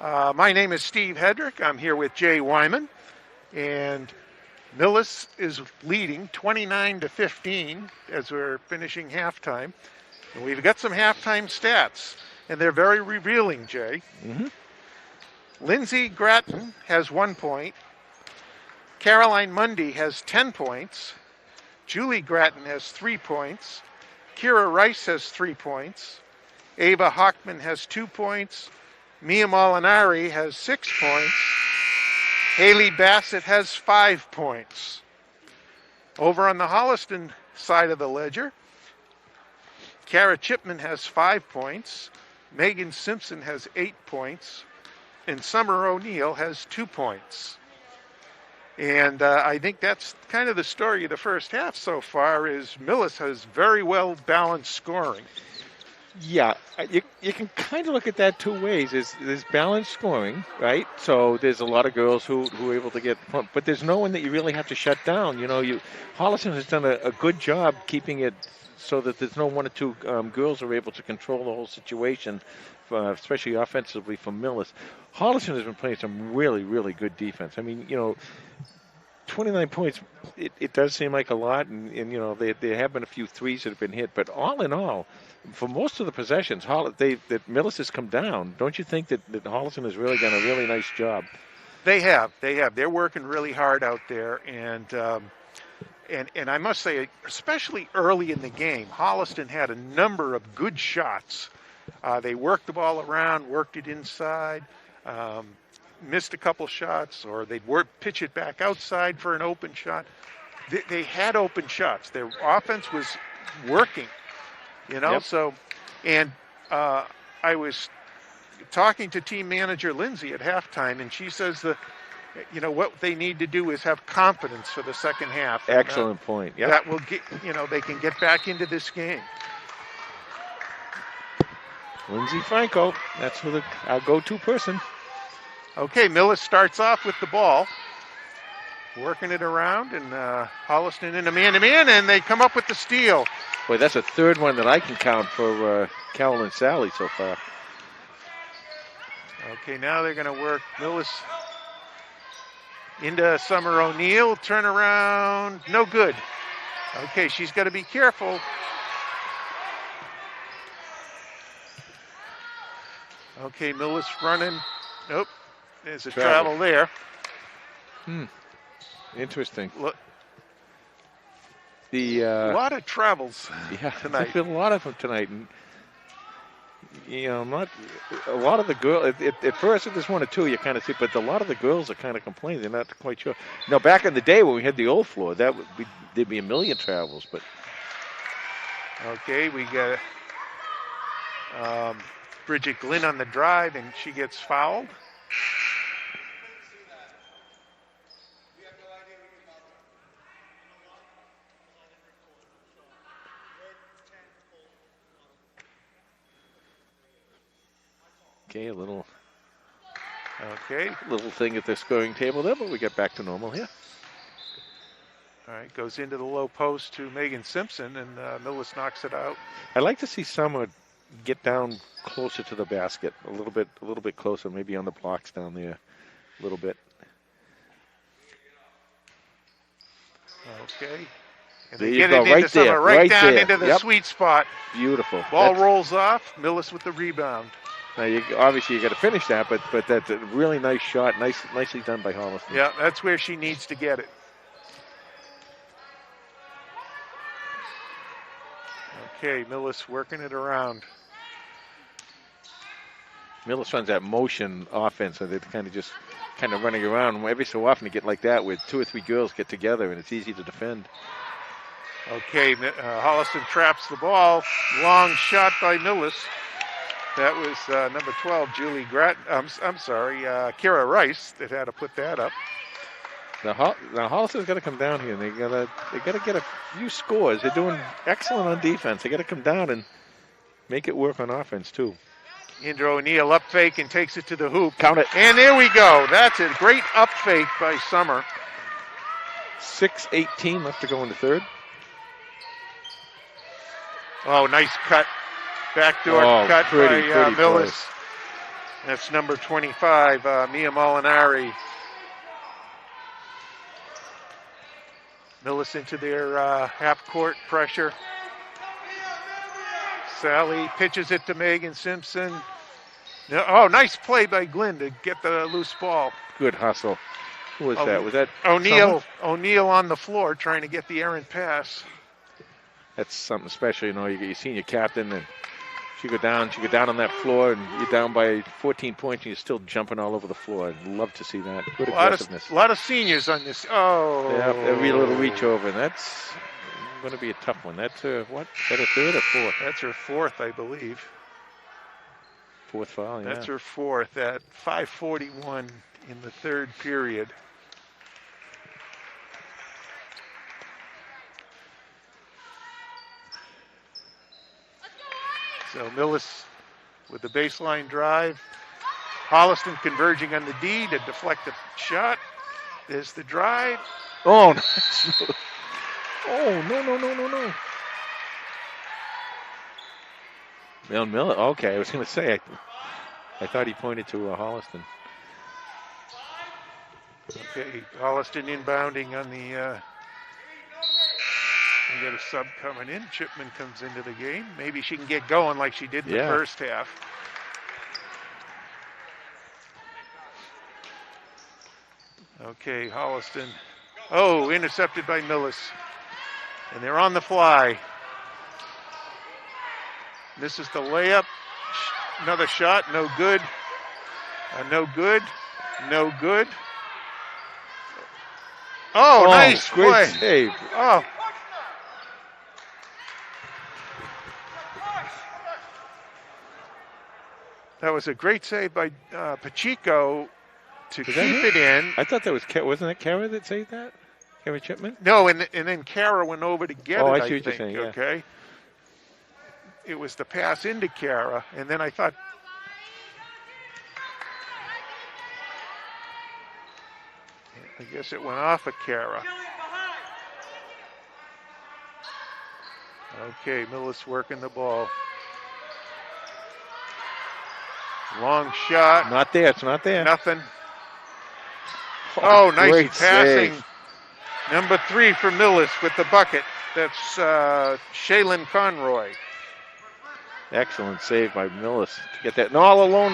My name is Steve Hedrick. I'm here with Jay Wyman, and Millis is leading 29-15 as we're finishing halftime. And we've got some halftime stats, and they're very revealing, Jay. Mm-hmm. Lindsay Gratton has 1 point. Caroline Mundy has 10 points. Julie Gratton has 3 points. Kira Rice has 3 points. Ava Hockman has 2 points. Mia Molinari has 6 points. Haley Bassett has 5 points. Over on the Holliston side of the ledger, Kara Chipman has 5 points. Megan Simpson has 8 points. And Summer O'Neill has 2 points. And I think that's kind of the story of the first half so far is Millis has very well balanced scoring. Yeah, you can kind of look at that two ways. There's balanced scoring, right? So there's a lot of girls who are able to get, but there's no one that you really have to shut down. Holliston has done a good job keeping it so that there's no one or two girls who are able to control the whole situation, especially offensively from Millis. Holliston has been playing some really, really good defense. I mean, 29 points, it does seem like a lot, and there have been a few threes that have been hit, but all in all, for most of the possessions, that Millis has come down. Don't you think that Holliston has really done a really nice job? They have. They're working really hard out there, and I must say, especially early in the game, Holliston had a number of good shots. They worked the ball around, worked it inside, missed a couple shots, or they'd pitch it back outside for an open shot. They had open shots. Their offense was working, Yep. So, and I was talking to team manager Lindsay at halftime, and she says what they need to do is have confidence for the second half. Excellent point. Yeah. That will get, they can get back into this game. Lindsay Franco, that's our go-to person. Okay, Millis starts off with the ball, working it around, and Holliston in a man-to-man, and they come up with the steal. Boy, that's a third one that I can count for Carol and Sally so far. Okay, now they're going to work Millis into Summer O'Neill, turn around, no good. Okay, she's got to be careful. Okay, Millis running. Nope, there's a travel there. Interesting. Look, a lot of travels tonight. There's been a lot of them tonight. And, not a lot of the girls. At first, if there's one or two, you kind of see, but a lot of the girls are kind of complaining. They're not quite sure. Back in the day when we had the old floor, there'd be a million travels. But okay, we got Bridget Glynn on the drive, and she gets fouled. okay, a little thing at the scoring table there, but we get back to normal here. All right, goes into the low post to Megan Simpson, and Millis knocks it out. I'd like to see Summer get down closer to the basket, a little bit closer, maybe on the blocks down there, a little bit. Okay. And There they you get go, it right into Summer, there, right right down there. into the Yep. sweet spot. Beautiful. Ball rolls off. Millis with the rebound. Now, obviously, you got to finish that, but that's a really nice shot, nicely done by Holliston. Yeah, that's where she needs to get it. Okay, Millis working it around. Millis runs that motion offense, so they're kind of running around. Every so often, you get like that where two or three girls get together, and it's easy to defend. Okay, Holliston traps the ball. Long shot by Millis. That was number 12, Julie Gratton. I'm sorry, Kira Rice that had to put that up. Now Holliston's got to come down here, and they got to get a few scores. They're doing excellent on defense. They got to come down and make it work on offense too. Indra O'Neill up fake and takes it to the hoop. Count it. And there we go. That's a great up fake by Summer. 6:18 left to go in the third. Oh, nice cut. Backdoor cut pretty by play. Millis. That's number 25, Mia Molinari. Millis into their half-court pressure. Sally pitches it to Megan Simpson. Oh, nice play by Glenn to get the loose ball. Good hustle. Who was that? Was that O'Neal? O'Neal on the floor trying to get the errant pass. That's something special, you know. You seen your captain, and she go down on that floor, and you're down by 14 points, and you're still jumping all over the floor. I'd love to see that. Good aggressiveness. A lot of seniors on this. Oh. Yeah, every little reach over, and that's going to be a tough one. That's what? Is that a third or fourth? That's her fourth, I believe. Fourth foul, yeah. That's her fourth at 5:41 in the third period. So Millis with the baseline drive. Holliston converging on the D to deflect the shot. There's the drive. Oh, nice. Oh, no. Miller. Okay, I was going to say, I thought he pointed to Holliston. Okay, Holliston inbounding on the. We got a sub coming in. Chipman comes into the game. Maybe she can get going like she did in the first half. Okay, Holliston. Oh, intercepted by Millis. And they're on the fly. This is the layup. Another shot, no good. No good. No good. Oh, nice great play. Save. Oh. That was a great save by Pacheco to keep it in. I thought that was, wasn't it Kara that saved that? Kara Chipman? No, and then Kara went over to get it, I see what think, you're saying, yeah. Okay? It was the pass into Kara, and then I thought, I guess it went off of Kara. Okay, Millis working the ball. Long shot. Not there. It's not there. Nothing. Oh, nice great passing. save. Number 3 for Millis with the bucket. That's Shaylin Conroy. Excellent save by Millis to get that. And all alone.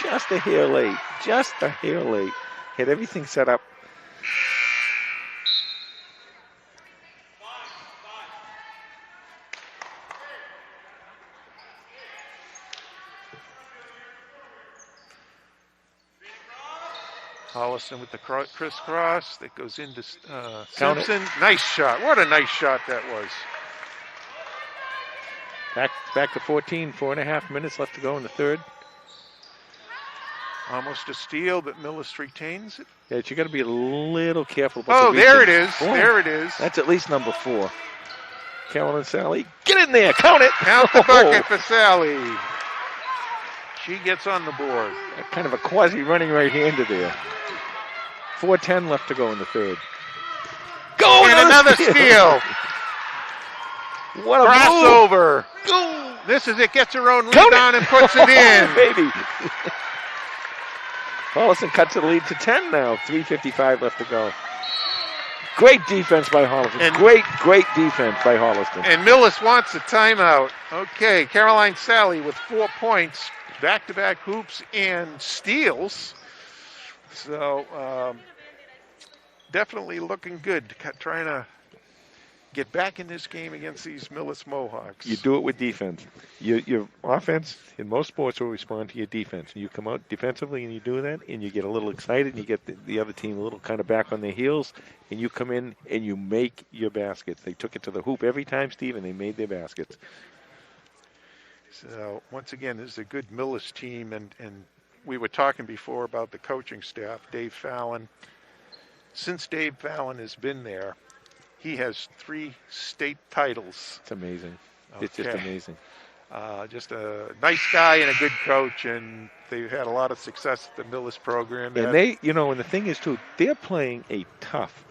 Just a hair late. Just a hair late. Had everything set up. Holliston with the crisscross that goes into Simpson. Nice shot. What a nice shot that was. Back to 14, 4.5 minutes left to go in the third. Almost a steal, but Millis retains it. Yeah, you got to be a little careful about the there it is. Boom. There it is. That's at least number 4. Carolyn Sally, get in there. Count it. Count the bucket for Sally. She gets on the board. Kind of a quasi running right-hander there. 4:10 left to go in the third. Go! And another steal. What a crossover. Go! This is it. Gets her own rebound and puts it in. Baby. Holliston cuts the lead to 10 now. 3:55 left to go. Great defense by Holliston. And great defense by Holliston. And Millis wants a timeout. Okay, Caroline Sally with 4 points, back-to-back hoops and steals. So definitely looking good, trying to get back in this game against these Millis Mohawks. You do it with defense. Your offense in most sports will respond to your defense. You come out defensively and you do that, and you get a little excited, and you get the other team a little kind of back on their heels, and you come in and you make your baskets. They took it to the hoop every time, Steve, and they made their baskets. So once again, this is a good Millis team, and we were talking before about the coaching staff, Dave Fallon. Since Dave Fallon has been there, he has 3 state titles. It's amazing. Okay. It's just amazing. Just a nice guy and a good coach, and they've had a lot of success at the Millis program. And they, and the thing is, too, they're playing a tough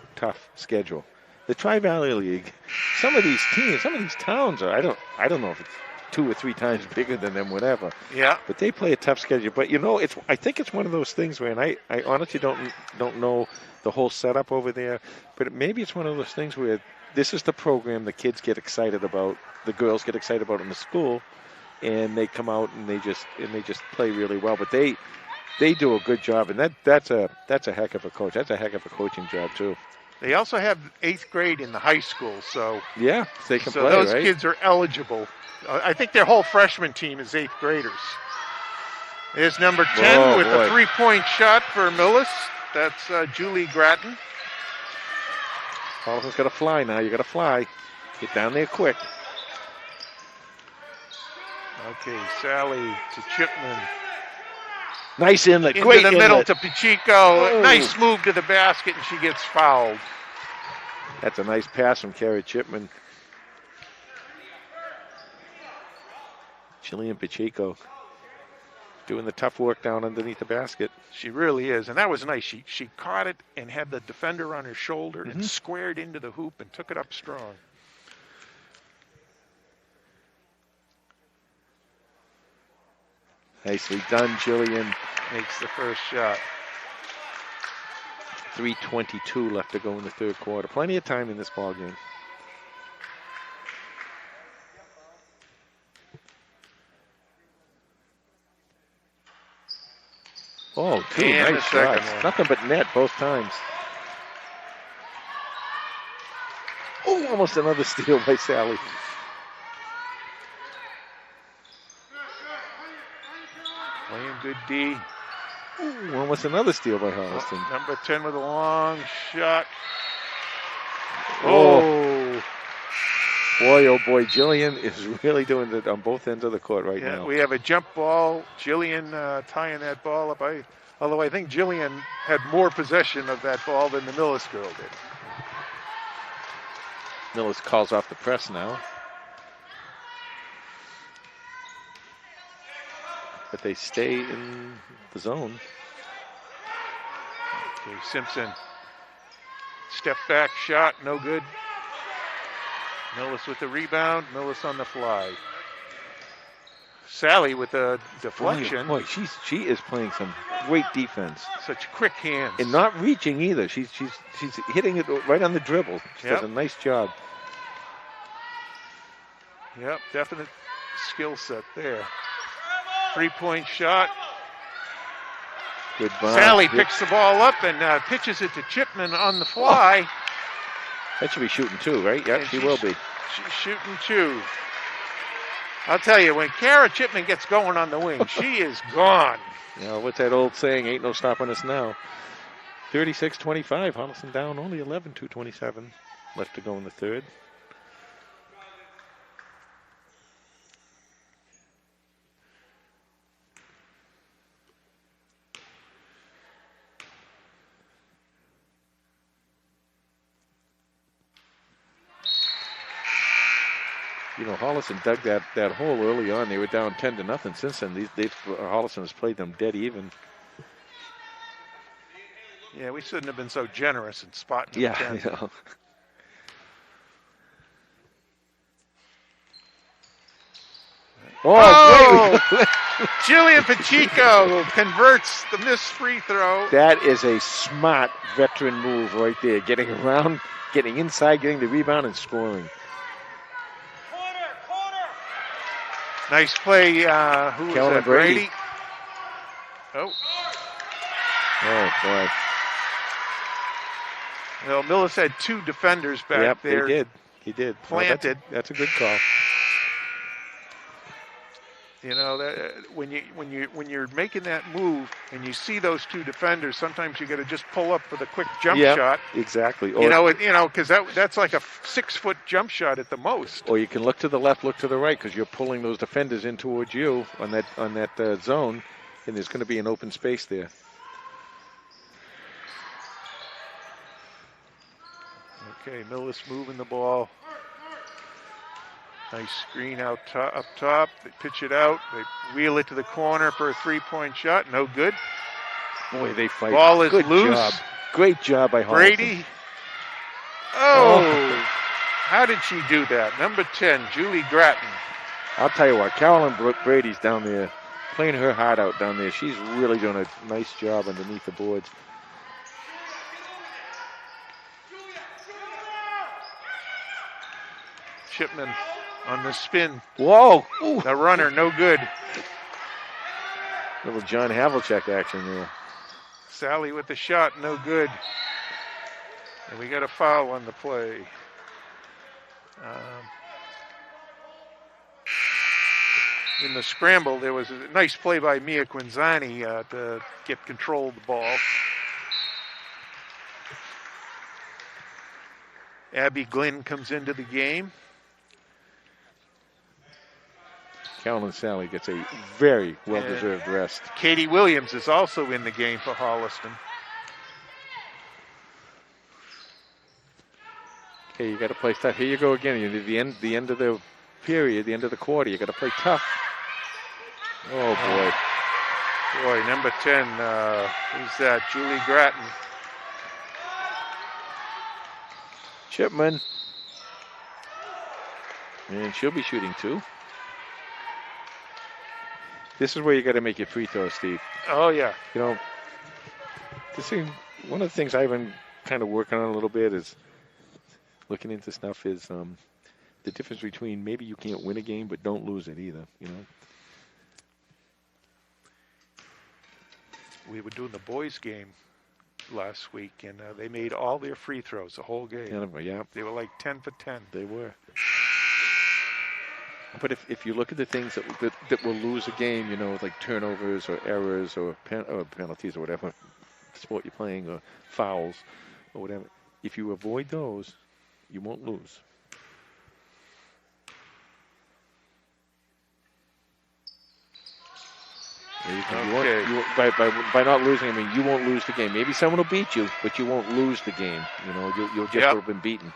schedule. the Tri-Valley League, some of these teams, some of these towns are, I don't know if it's 2 or 3 times bigger than them, whatever. Yeah. But they play a tough schedule. But I think it's one of those things where, and I honestly don't know the whole setup over there, but maybe it's one of those things where this is the program the kids get excited about, the girls get excited about in the school, and they come out and they just play really well. But they do a good job, and that's a heck of a coach. That's a heck of a coaching job too. They also have 8th grade in the high school, so yeah, they can so play. those right? kids are eligible. I think their whole freshman team is 8th graders. There's number 10 with a 3-point shot for Millis. That's Julie Gratton. Holliston's got to fly now. You got to fly. Get down there quick. Okay, Sally to Chipman. Nice inlet. Into Great the inlet. middle to Pacheco. Oh. Nice move to the basket, and she gets fouled. That's a nice pass from Carrie Chipman. Jillian Pacheco doing the tough work down underneath the basket. She really is, and that was nice. She caught it and had the defender on her shoulder and squared into the hoop and took it up strong. Nicely done, Jillian. Makes the first shot. 3:22 left to go in the third quarter. Plenty of time in this ball game. Oh, 2 And nice the second shots. one. Nothing but net both times. Oh, almost another steal by Sally. Playing good D. Ooh, almost another steal by Holliston. Number 10 with a long shot. Oh. Boy, oh boy, Jillian is really doing it on both ends of the court right now. We have a jump ball. Jillian tying that ball up. Although I think Jillian had more possession of that ball than the Millis girl did. Millis calls off the press now. But they stay in the zone. Okay, Simpson. Step back shot, no good. Millis with the rebound. Millis on the fly. Sally with the deflection. Boy, she is playing some great defense. Such quick hands. And not reaching either. She's hitting it right on the dribble. She does a nice job. Yep, definite skill set there. 3-point shot. Good ball. Sally picks the ball up and pitches it to Chipman on the fly. That should be shooting 2, right? Yep, And she will be. She's shooting 2. I'll tell you, when Kara Chipman gets going on the wing, she is gone. You know, what's that old saying? Ain't no stopping us now. 36-25. Holliston down only 11, 2:27 left to go in the third. You know, Holliston dug that hole early on. They were down 10-0. Since then, Holliston has played them dead even. Yeah, we shouldn't have been so generous in spotting Yeah, 10. you know. Oh, great. Jillian Pacheco converts the missed free throw. That is a smart veteran move right there. Getting around, getting inside, getting the rebound, and scoring. Nice play. Who was that? Brady. Oh. Oh, boy. Well, Millis had 2 defenders back there. Yep, he did. Planted. That's a good call. You know, that when you're making that move and you see those 2 defenders, sometimes you got to just pull up for the quick jump shot. Exactly. Because that's like a 6-foot jump shot at the most. Or you can look to the left, look to the right, because you're pulling those defenders in towards you on that zone, and there's going to be an open space there. Okay, Millis moving the ball. Nice screen up top. They pitch it out. They wheel it to the corner for a 3-point shot. No good. Boy, they fight. Ball is good loose. Job. Great job by Holliston. Brady. Oh, how did she do that? Number 10, Julie Gratton. I'll tell you what, Carolyn Brady's down there, playing her heart out down there. She's really doing a nice job underneath the boards. Chipman on the spin. Whoa! Ooh. The runner, no good. Little John Havlicek action there. Sally with the shot, no good. And we got a foul on the play. In the scramble, there was a nice play by Mia Quinzani to get control of the ball. Abby Glenn comes into the game. Carolyn Sally gets a very well-deserved rest. Katie Williams is also in the game for Holliston. Okay, you got to play tough. Here you go again. You need the end of the period, the end of the quarter. You got to play tough. Oh boy. Boy, number 10, who's that? Julie Gratton. Chipman. And she'll be shooting too. This is where you got to make your free throw, Steve. Oh, yeah. You know, one of the things I've been kind of working on a little bit is looking into stuff is the difference between maybe you can't win a game but don't lose it either, you know. We were doing the boys' game last week, and they made all their free throws the whole game. Yeah. They were like 10 for 10. They were. But if you look at the things that will lose a game, you know, like turnovers or errors or penalties or whatever sport you're playing or fouls or whatever, if you avoid those, you won't lose. By not losing, I mean, you won't lose the game. Maybe someone will beat you, but you won't lose the game. You know, you'll just have been beaten.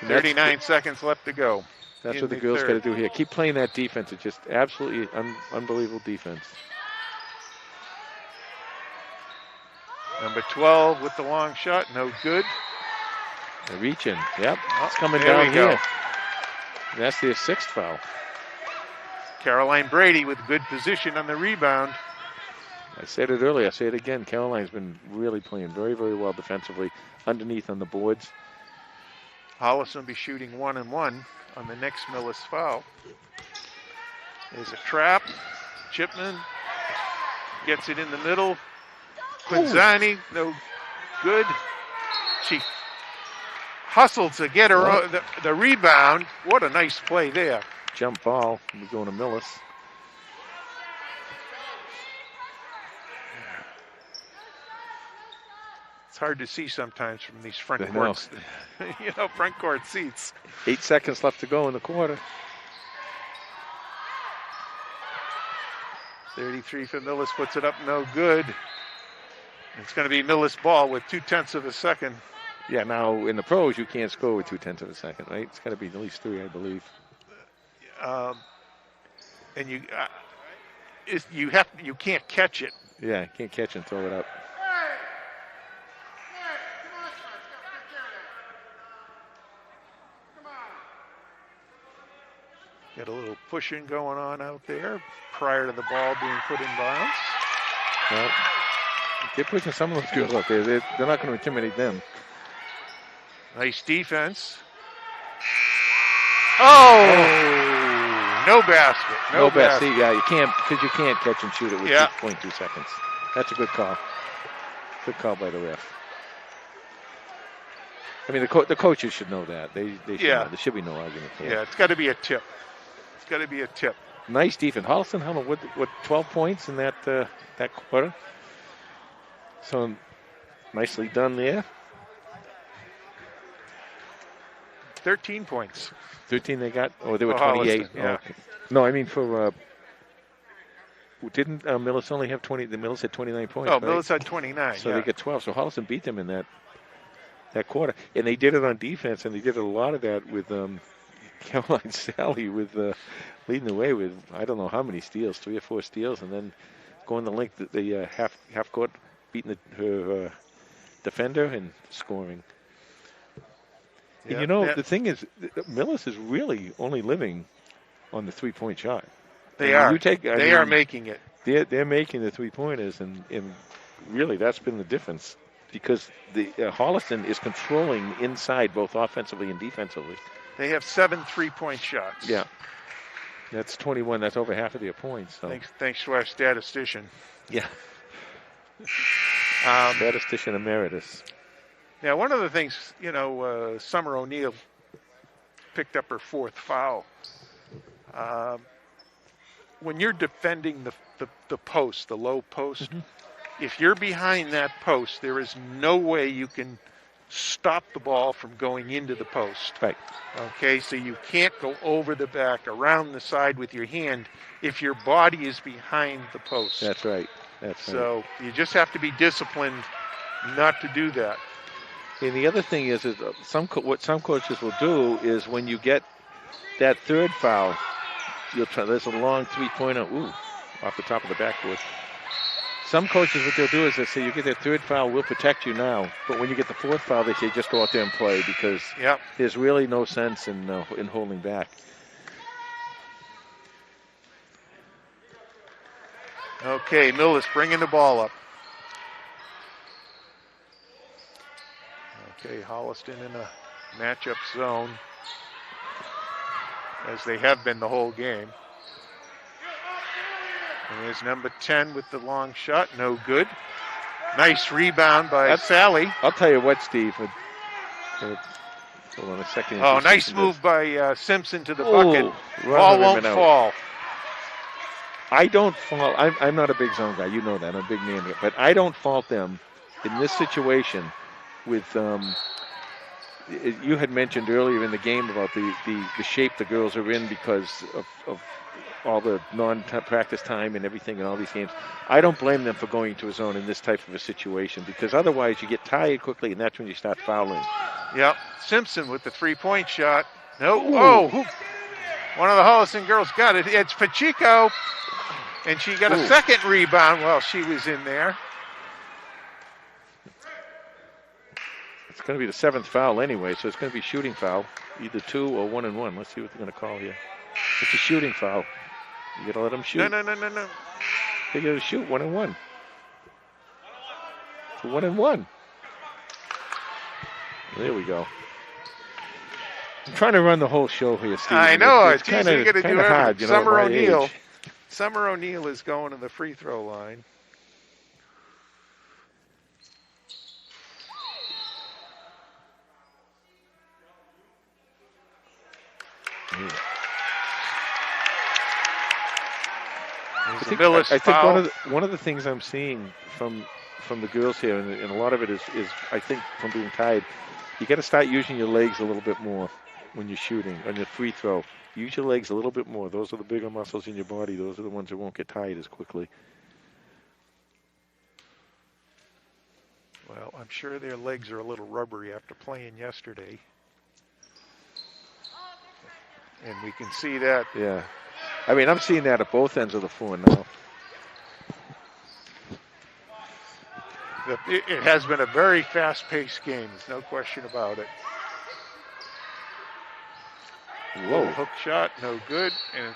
39 seconds left to go. That's what the girls got to do here. Keep playing that defense. It's just absolutely unbelievable defense. Number 12 with the long shot, no good. They're reaching. Yep, it's coming there down we go. here. That's their 6th foul. Caroline Brady with good position on the rebound. I said it earlier. I say it again. Caroline's been really playing very, very well defensively underneath on the boards. Hollis will be shooting 1 and 1 on the next Millis foul. There's a trap. Chipman gets it in the middle. Quinzani, no good. She hustled to get her the rebound. What a nice play there. Jump ball. We're going to Millis. It's hard to see sometimes from these front court, front court seats. 8 seconds left to go in the quarter. 33 for Millis, puts it up, no good. It's going to be Millis ball with 0.2 of a second. Yeah, now in the pros you can't score with 0.2 of a second, right? It's got to be at least 3, I believe. And you can't catch it. Yeah, can't catch and throw it up. Got a little pushing going on out there prior to the ball being put in bounds. Well, they're pushing some of those girls out there. They're not going to intimidate them. Nice defense. Oh! No basket. No basket. See, yeah, you can't, because you can't catch and shoot it with 2.2 seconds. That's a good call. Good call by the ref. I mean, the coaches should know that. They should know. There should be no argument for that. Yeah, it's got to be a tip. It's got to be a tip. Nice defense. Holliston, how what 12 points in that quarter? So nicely done there. 13 points. 13 they got? Oh, they were For 28. Holliston, yeah. Okay. No, I mean for didn't Millis only have 20? The Millis had 29 points. Oh, right? Millis had 29. So they get 12. So Holliston beat them in that quarter, and they did it on defense, and they did a lot of that with Caroline Sally with leading the way with I don't know how many steals, 3 or 4 steals, and then going the length the half court, beating her defender and scoring. And Yeah, the thing is, Millis is really only living on the 3-point shot. they I mean, are. You take, They are making it. they're making the 3-pointers, and really that's been the difference because the Holliston is controlling inside both offensively and defensively. They have 7 3-point shots. Yeah, that's 21. That's over half of their points. So. Thanks to our statistician. Yeah. Statistician emeritus. Now, one of the things, Summer O'Neill picked up her 4th foul. When you're defending the post, the low post, if you're behind that post, there is no way you can stop the ball from going into the post. Right. Okay, so you can't go over the back, around the side with your hand if your body is behind the post. That's right. So you just have to be disciplined not to do that. And the other thing is what some coaches will do is when you get that 3rd foul, there's a long 3-pointer, off the top of the backboard. Some coaches, what they'll do is they say, you get that 3rd foul, we'll protect you now. But when you get the 4th foul, they say, just go out there and play because there's really no sense in holding back. Okay, Millis bringing the ball up. Okay, Holliston in a matchup zone, as they have been the whole game. And there's number 10 with the long shot, no good. Nice rebound by Sally. I'll tell you what, Steve. Hold on a second. Oh, nice move by Simpson to the bucket. Ball won't fall. I don't fault. I'm not a big zone guy. You know that. I'm a big man, but I don't fault them in this situation. With you had mentioned earlier in the game about the shape the girls are in because of all the non-practice time and everything in all these games. I don't blame them for going to a zone in this type of a situation because otherwise you get tired quickly and that's when you start fouling. Yep. Simpson with the 3-point shot. No. Oh, one of the Holliston girls got it. It's Pacheco, and she got a second rebound while she was in there. It's going to be the 7th foul anyway, so it's going to be shooting foul, either 2 or 1 and 1. Let's see what they're going to call here. It's a shooting foul. You got to let them shoot. No. They got to shoot 1 and 1. It's a 1 and 1. There we go. I'm trying to run the whole show here, Steve. I know. It's kind of hard. Summer O'Neill. Summer O'Neill is going to the free throw line. I think one of the things I'm seeing from the girls here, and a lot of it is I think from being tired, you got to start using your legs a little bit more when you're shooting on your free throw. Use your legs a little bit more. Those are the bigger muscles in your body. Those are the ones that won't get tired as quickly. Well, I'm sure their legs are a little rubbery after playing yesterday. And we can see that. Yeah. I mean, I'm seeing that at both ends of the floor now. It has been a very fast-paced game. There's no question about it. Whoa. Hook shot, no good. And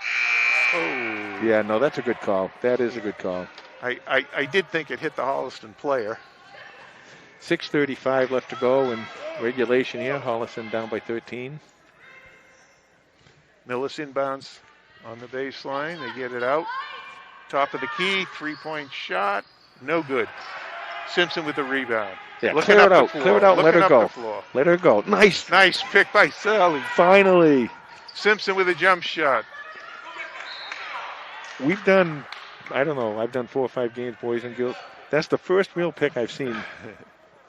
Yeah, no, that's a good call. That is a good call. I did think it hit the Holliston player. 6:35 left to go in regulation here. Holliston down by 13. Millis inbounds on the baseline. They get it out. Top of the key, 3-point shot. No good. Simpson with the rebound. Yeah, clear it out. Clear it out. Let her go. Let her go. Nice. Nice pick by Sally. Finally. Simpson with a jump shot. We've done, I don't know, I've done 4 or 5 games, boys and girls. That's the first real pick I've seen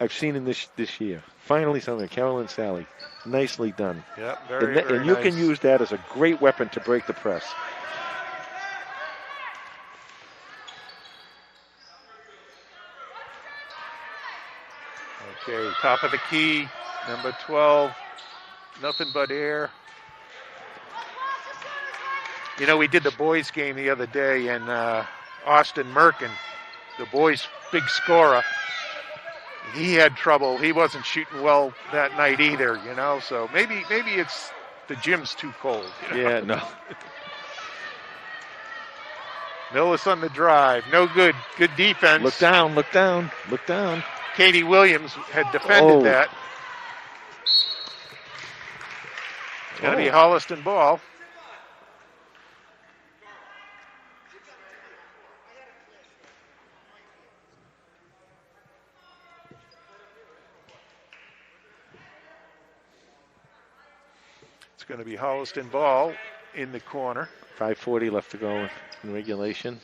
in this year. Finally something. Carol and Sally. Nicely done. Yeah, and you can use that as a great weapon to break the press. Okay, top of the key, number 12, nothing but air. You know, we did the boys game the other day, and Austin Merkin, the boys' big scorer, he had trouble. He wasn't shooting well that night either, you know. So maybe it's the gym's too cold. You know? Yeah, no. Millis on the drive. No good. Good defense. Look down, look down, look down. Katie Williams had defended that. It's going to be Holliston ball. It's going to be Holliston ball in the corner. 5:40 left to go in regulation.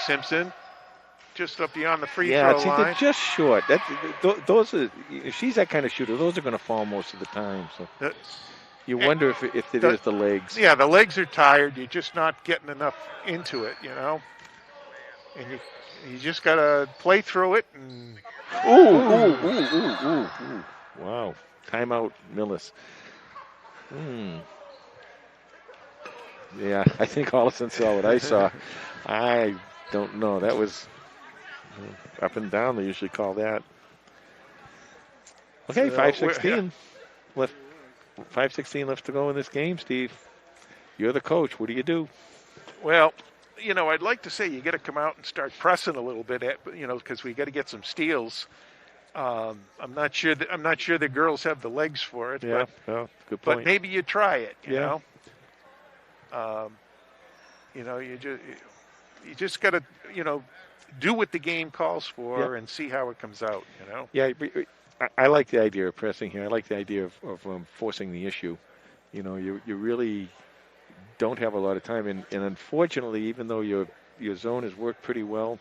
Simpson just up beyond the free Yeah, throw see, line. they're just short. Those are. If she's that kind of shooter, those are going to fall most of the time. So you wonder if it is the legs. Yeah, the legs are tired. You're just not getting enough into it, you know. And you just got to play through it. And Ooh. Wow. Timeout, Millis. Yeah, I think Holliston saw what I saw. I don't know. That was up and down. They usually call that. Okay, So, 5:16 left. 5:16 left to go in this game, Steve. You're the coach. What do you do? Well, you know, I'd like to say you got to come out and start pressing a little bit, you know, because we got to get some steals. I'm not sure the girls have the legs for it. Yeah, well, good point. But maybe you try it. You Yeah. know. You know, you just got to, you know, do what the game calls for and see how it comes out. You know. Yeah, I like the idea of pressing here. I like the idea of forcing the issue. You know, you really don't have a lot of time, and unfortunately, even though your zone has worked pretty well,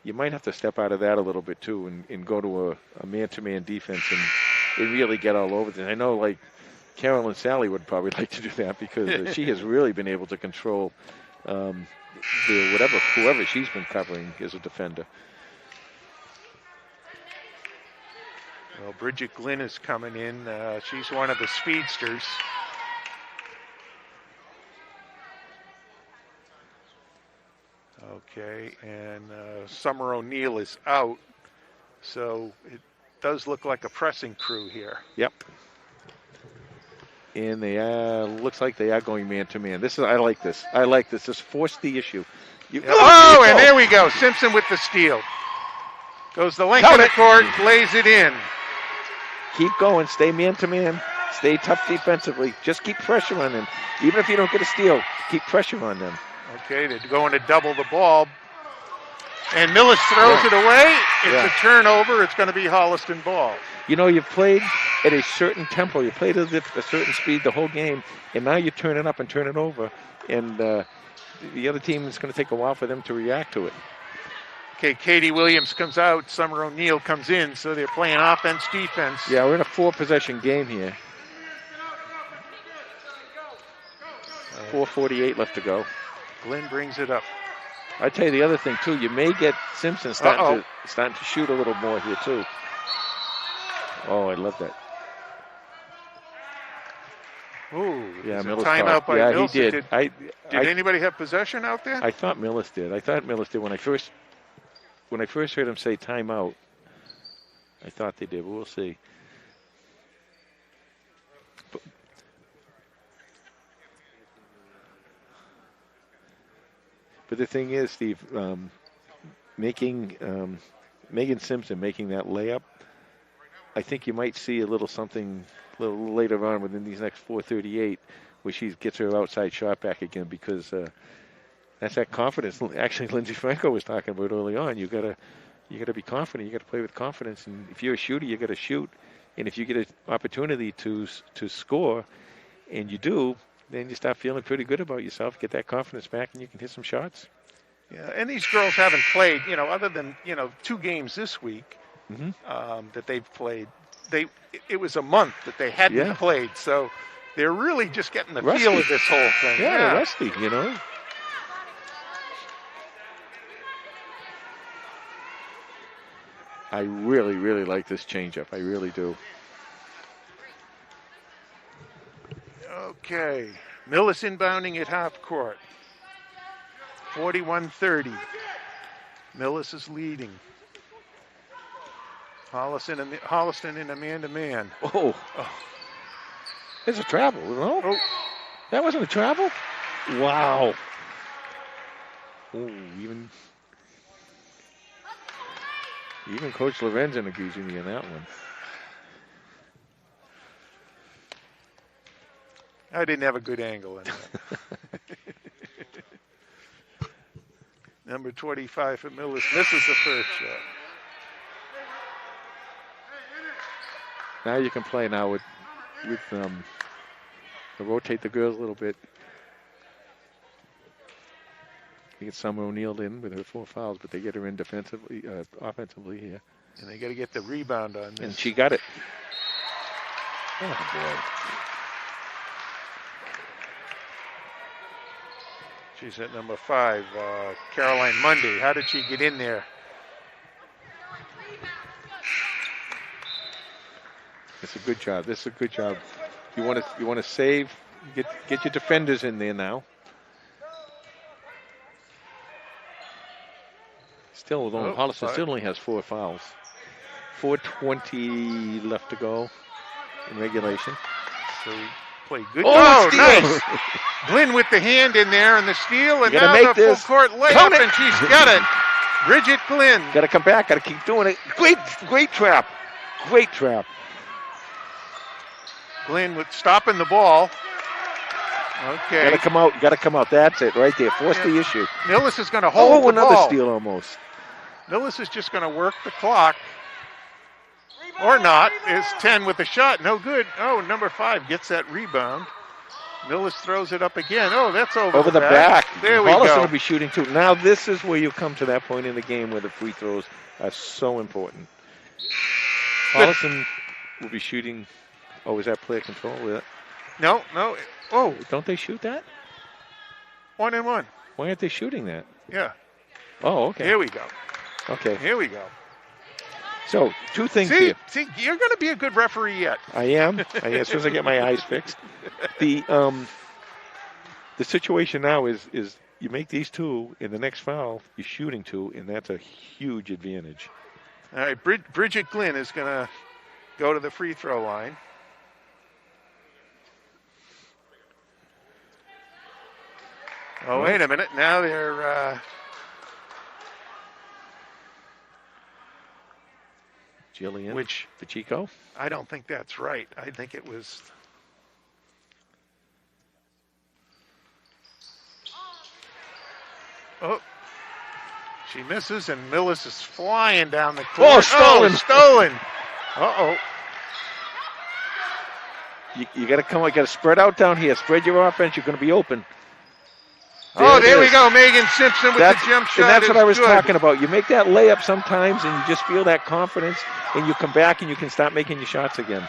you might have to step out of that a little bit too, and go to a man-to-man defense and really get all over it. I know, like, Carol and Sally would probably like to do that because she has really been able to control whoever she's been covering as a defender. Well, Bridget Glynn is coming in. She's one of the speedsters. Okay, and Summer O'Neill is out, so it does look like a pressing crew here. Yep. And they looks like they are going man to man. I like this. Just force the issue. And there we go. Simpson with the steal. Goes the length of the court, lays it in. Keep going. Stay man to man. Stay tough defensively. Just keep pressure on them. Even if you don't get a steal, keep pressure on them. Okay, they're going to double the ball. And Millis throws it away. It's a turnover. It's going to be Holliston ball. You know, you've played at a certain tempo. You played at a certain speed the whole game, and now you turn it up and turn it over. And the other team is going to take a while for them to react to it. Okay, Katie Williams comes out. Summer O'Neill comes in. So they're playing offense, defense. Yeah, we're in a 4-possession game here. 4:48 left to go. Glenn brings it up. I tell you the other thing too. You may get Simpson starting to shoot a little more here too. Oh, I love that. Ooh, yeah, Millis timeout by Mills. He did. Did anybody have possession out there? I thought Millis did. When I first heard him say timeout. I thought they did, but we'll see. But the thing is, Steve, Megan Simpson making that layup, I think you might see a little something a little later on within these next 4:38 where she gets her outside shot back again because that's that confidence. Actually, Lindsay Franco was talking about early on. You gotta be confident. You gotta play with confidence. And if you're a shooter, you gotta shoot. And if you get an opportunity to score, and you do, then you start feeling pretty good about yourself, get that confidence back, and you can hit some shots. Yeah, and these girls haven't played, you know, other than, you know, 2 games this week that they've played. It was a month that they hadn't played, so they're really just getting the feel of this whole thing. Yeah, they're rusty, you know. I really, really like this changeup. I really do. Okay, Millis inbounding at half court. 41-30. Millis is leading. Holliston in a man-to-man. Oh. It's a travel, no? Oh, That wasn't a travel? Wow. Oh, even Coach Lorenzen agrees with me on that one. I didn't have a good angle in that. Number 25 for Millis misses the first shot. Now you can play now with rotate the girls a little bit. You get Summer O'Neill in with her 4 fouls, but they get her in defensively, offensively here. And they got to get the rebound on this. And she got it. Oh, boy. She's at number 5, Caroline Mundy. How did she get in there? It's a good job. This is a good job. You want to save. Get your defenders in there now. Still, Holliston still only has 4 fouls. 4:20 left to go in regulation. So we play good. Oh, nice! Glynn with the hand in there and the steal, and You gotta now make the this. full court layup, Count it. and she's got it. Bridget Glynn. Got to come back. Got to keep doing it. Great trap. Great trap. Glynn with stopping the ball. Okay. Got to come out. Got to come out. That's it right there. Force the issue. Millis is going to hold Oh, the another ball. steal almost. Millis is just going to work the clock. Or not. It's 10 with the shot. No good. Oh, number 5 gets that rebound. Millis throws it up again. Oh, that's over the back. There we Holliston go. will be shooting too. Now this is where you come to that point in the game where the free throws are so important. Holliston will be shooting. Oh, is that player control? No. Oh, Don't they shoot that? 1 and 1. Why aren't they shooting that? Yeah. Oh, okay. Here we go. Okay. Here we go. So 2 things here. See, you're going to be a good referee yet. I am. As soon as I get my eyes fixed. The situation now is you make these 2 in the next foul, you're shooting 2, and that's a huge advantage. All right, Bridget Glynn is going to go to the free throw line. Oh, wait a minute. Now they're Jillian. which Pacheco. I don't think that's right. I think it was. Oh, she misses, and Millis is flying down the court. Oh, stolen. Stolen. Uh-oh. You got to come. You got to spread out down here. Spread your offense. You're going to be open. There it we is. go. Megan Simpson with the jump shot. And that's what is I was good. talking about. You make that layup sometimes, and you just feel that confidence, and you come back and you can start making your shots again.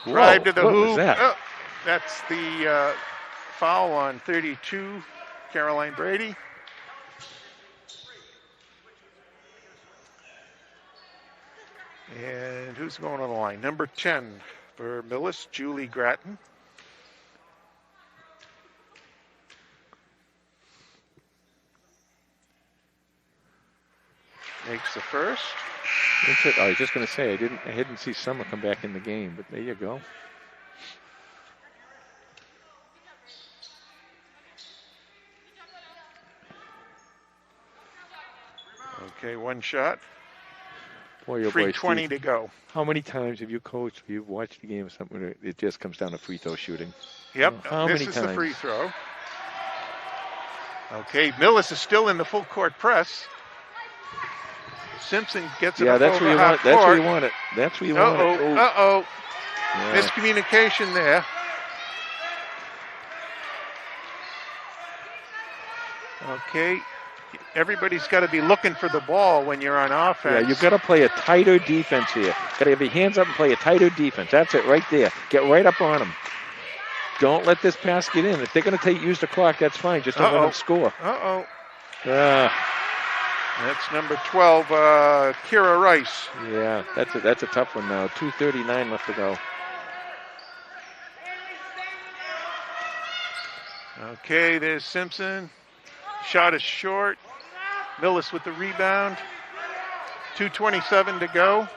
Drive to the what hoop. was that? Oh, that's the foul on 32, Caroline Brady. And who's going on the line? Number 10 for Millis, Julie Gratton. Makes the first. I was just going to say I didn't see Summer come back in the game, but there you go. Okay, one shot. Boy, oh boy, 3:20 Steve, to go. how many times have you coached? Have you watched the game or something where it just comes down to free throw shooting? Yep, How this many is the times? free throw. Okay, Millis is still in the full court press. Simpson gets it Yeah, up that's over where you half want. That's where court. you want it. That's where you want it. Oh, Uh-oh. yeah. Miscommunication there. Okay, everybody's got to be looking for the ball when you're on offense. Yeah, you've got to play a tighter defense here. Got to have your hands up and play a tighter defense. That's it right there. Get right up on them. Don't let this pass get in. If they're going to use the clock, that's fine. Just don't let them score. Uh-oh. Ah, That's number 12, Kira Rice. yeah, that's a tough one now. 2:39 left to go. Okay, there's Simpson. Shot is short. Millis with the rebound. 2:27 to go.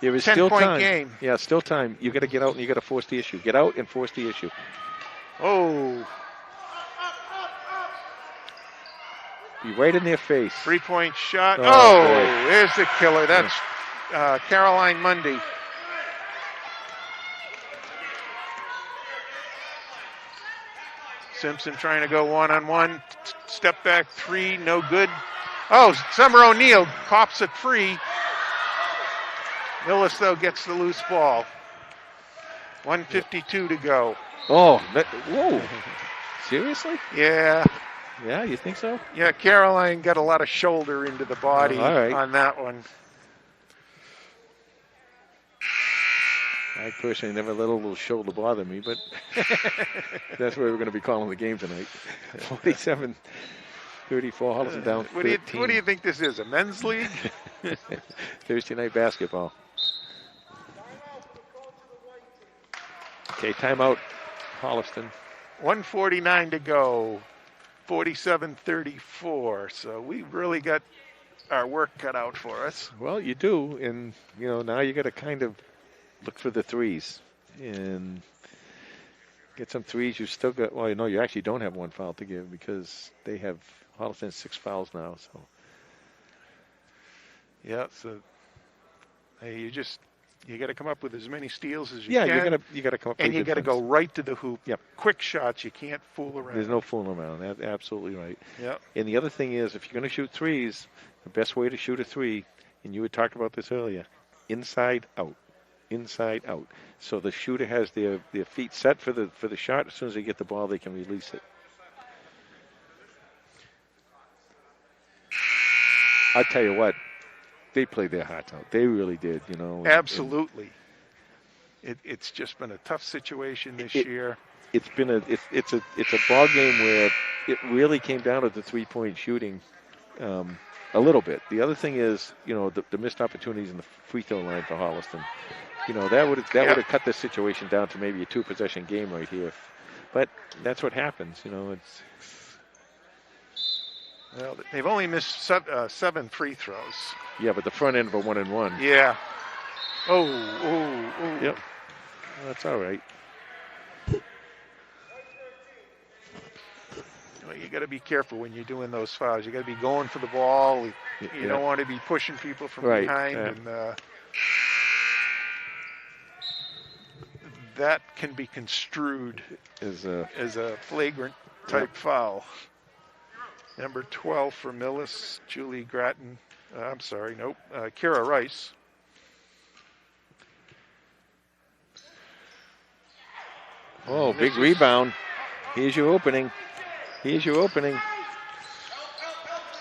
There is 10-point still time. game. Yeah, still time. You got to get out and you got to force the issue. Get out and force the issue. Oh, Be right in their face. 3-point shot. Oh, Oh, boy. there's the killer. That's Caroline Mundy. Simpson trying to go one-on-one. Step back three, no good. Oh, Summer O'Neill pops it free. Millis, though, gets the loose ball. 1:52 to go. Oh, whoa. Seriously? Yeah, Yeah, you think so? yeah, Caroline got a lot of shoulder into the body all right. on that one. I personally never let a little shoulder bother me, but that's where we're going to be calling the game tonight. 47-34, Holliston down 13. What do you think this is, a men's league? Thursday night basketball. Okay, timeout, Holliston. 1:49 to go. 47-34. So we really got our work cut out for us. Well, you do, and now you got to kind of look for the threes and get some threes. You still got. Well, you actually don't have one foul to give because they have Holliston 6 fouls now. So Yeah, so hey, you got to come up with as many steals as you yeah, can. you got to come up with And you got to defense. go right to the hoop. Yep. Quick shots. You can't fool around. There's no fooling around. That's absolutely right. Yep. And the other thing is, if you're going to shoot threes, the best way to shoot a three, and you had talked about this earlier, inside out, inside out. So the shooter has their feet set for the shot. As soon as they get the ball, they can release it. I tell you what, they played their hearts out. They really did. Absolutely. It's just been a tough situation this year. It's been it's a ball game where it really came down to the 3-point shooting a little bit. The other thing is, the missed opportunities in the free throw line for Holliston. That would have cut this situation down to maybe a 2-possession game right here. But that's what happens. It's Well, they've only missed 7 free throws. yeah, but the front end of a 1-and-1. Yeah. Oh. Yep. Well, that's all right. Well, you got to be careful when you're doing those fouls. You got to be going for the ball. You don't want to be pushing people from Right, behind, yeah. and that can be construed Is as a flagrant type foul. Number 12 for Millis, Julie Gratton. Kira Rice. big rebound. Here's your opening. Here's your opening.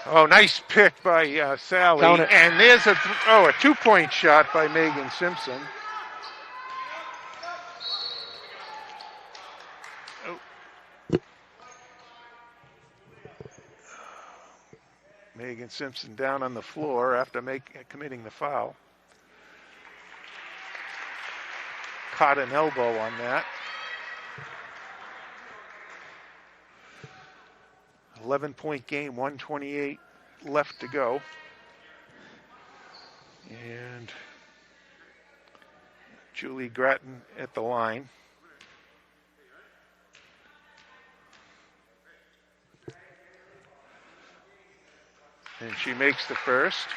Oh, nice pick by Sally. Count it. And there's a 2-point shot by Megan Simpson. Oh. Megan Simpson down on the floor after committing the foul. Caught an elbow on that. 11-point game, 1:28 left to go. And Julie Gratton at the line. And she makes the first.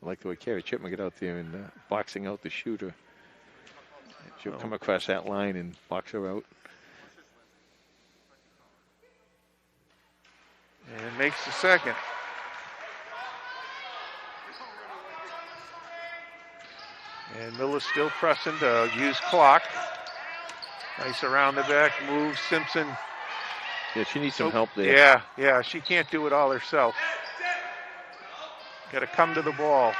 I like the way Carrie Chipman get out there and boxing out the shooter. She'll come across that line and box her out. And makes the second. And Millis still pressing to use clock. Nice around the back move. Simpson. Yeah, she needs some help there. Yeah, she can't do it all herself. Got to come to the ball.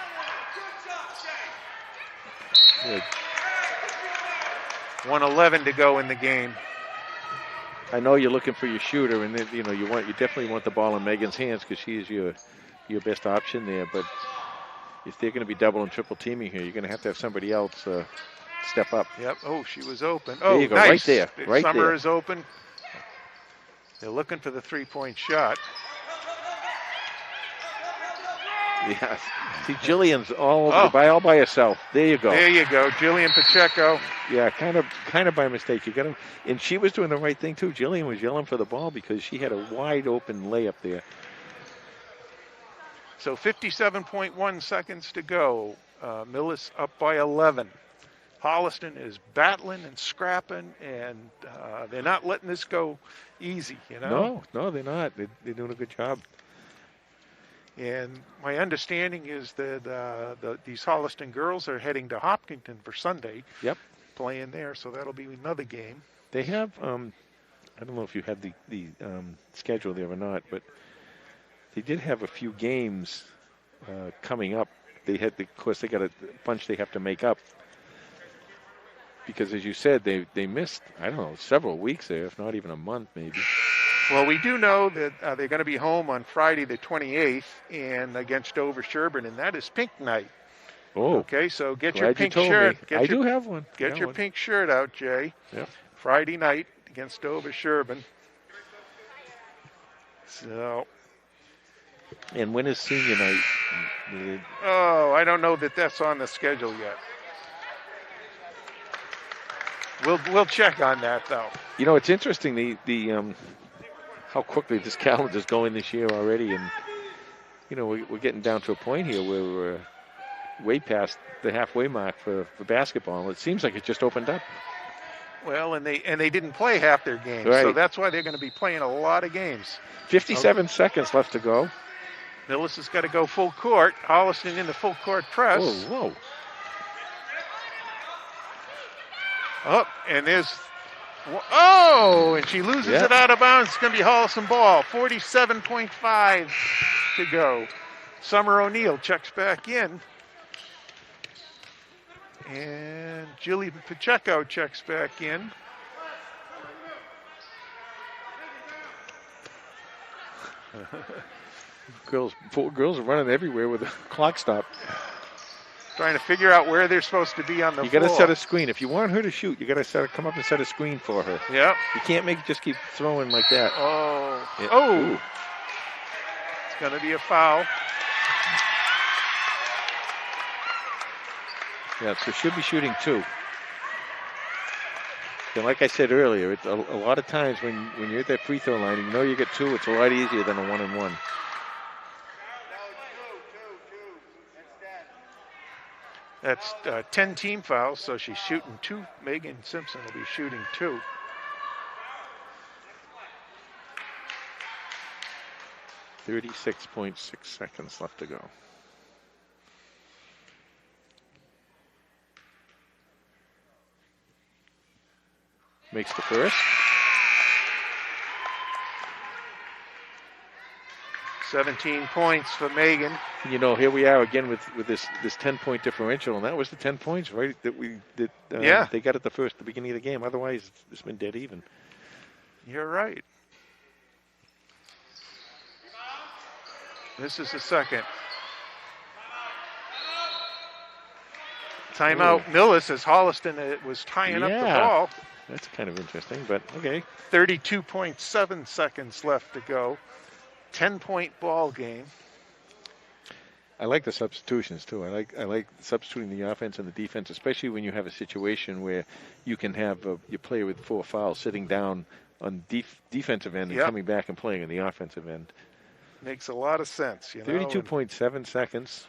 Yeah. 1:11 to go in the game. I know you're looking for your shooter, and then, you definitely want the ball in Megan's hands because she is your best option there. But if they're going to be double and triple teaming here, you're going to have somebody else step up. Yep. Oh, she was open. There Oh, you go, nice. right there, right Summer there. is open. They're looking for the three-point shot. Yes. See, Jillian's all by herself. There you go. There you go, Jillian Pacheco. Yeah, kind of by mistake. You got him, and she was doing the right thing too. Jillian was yelling for the ball because she had a wide open layup there. So 57.1 seconds to go. Millis up by 11. Holliston is battling and scrapping, and they're not letting this go easy, you know? No, they're not. They're doing a good job. And my understanding is that these Holliston girls are heading to Hopkinton for Sunday. Yep. Playing there, so that'll be another game. They have, I don't know if you had the schedule there or not, but they did have a few games coming up. They had, of course, they got a bunch they have to make up. Because as you said, they missed, I don't know, several weeks there, if not even a month maybe. Well, we do know that they're going to be home on Friday the 28th and against Dover Sherburne, and that is pink night. Oh. Okay, so get Glad your you pink told shirt. me. I do have one. Get your one. pink shirt out, Jay. Yep. Friday night against Dover Sherburne. So. And when is senior night? Oh, I don't know that that's on the schedule yet. We'll check on that though. You know, it's interesting the how quickly this calendar is going this year already, and you know we're getting down to a point here where we're way past the halfway mark for basketball. It seems like it just opened up. Well, and they didn't play half their games, Right. so that's why they're going to be playing a lot of games. 57 seconds left to go. Millis has got to go full court. Holliston in the full court press. Whoa. Oh, and there's. Oh, and she loses it out of bounds. It's going to be Holliston ball. 47.5 to go. Summer O'Neill checks back in. And Jillian Pacheco checks back in. Four girls are running everywhere with a clock stop. Trying to figure out where they're supposed to be on the You floor. got to set a screen. If you want her to shoot, you got to come up and set a screen for her. Yep. You can't just keep throwing like that. Oh. Yeah. Oh. Ooh. It's going to be a foul. Yeah, so should be shooting two. And like I said earlier, it's a lot of times when you're at that free throw line, you know you get two, it's a lot easier than a 1-and-1. That's 10 team fouls, so she's shooting two. Megan Simpson will be shooting two. .6 seconds left to go. Makes the first. 17 points for Megan. You know, here we are again with this 10-point differential, and that was the 10 points, right? That they got at the beginning of the game. Otherwise, it's been dead even. You're right. This is the second. Timeout. Millis as Holliston was tying up the ball. That's kind of interesting, but okay. 32.7 seconds left to go. 10-point ball game. I like the substitutions too. I like substituting the offense and the defense, especially when you have a situation where you can have your player with 4 fouls sitting down on defensive end and coming back and playing on the offensive end. Makes a lot of sense, you know. 32.7 seconds.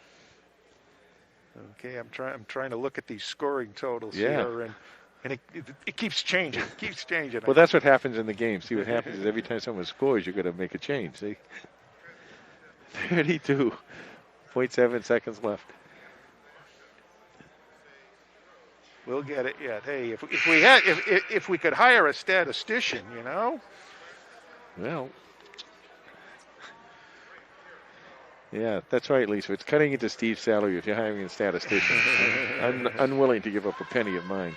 Okay, I'm trying to look at these scoring totals here, and it keeps changing. It keeps changing. Well, that's what happens in the game. See, what happens is every time someone scores, you're going to make a change. See, 32.7 seconds left. We'll get it yet. Hey, if we could hire a statistician, you know. Well, yeah, that's right, Lisa. It's cutting into Steve's salary if you're hiring a statistician. I'm unwilling to give up a penny of mine.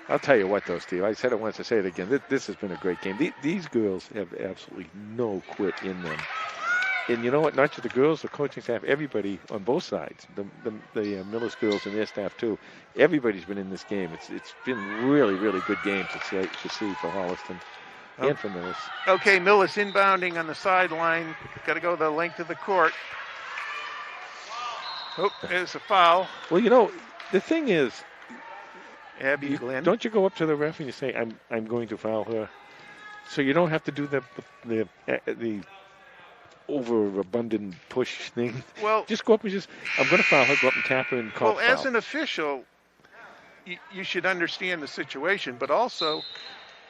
I'll tell you what, though, Steve. I said it once. I say it again. This has been a great game. These girls have absolutely no quit in them. And you know what? Not just the girls, the coaching staff, everybody on both sides, the Millis girls and their staff too. Everybody's been in this game. It's been really, really good game to see for Holliston and for Millis. Okay, Millis inbounding on the sideline. Got to go the length of the court. Oh, there's a foul. Well, you know, the thing is, Abby Glenn. don't you go up to the ref and you say, I'm going to foul her? So you don't have to do the overabundant push thing. Well, just go up and I'm going to foul her, go up and tap her and call well, foul. as an official, you should understand the situation, but also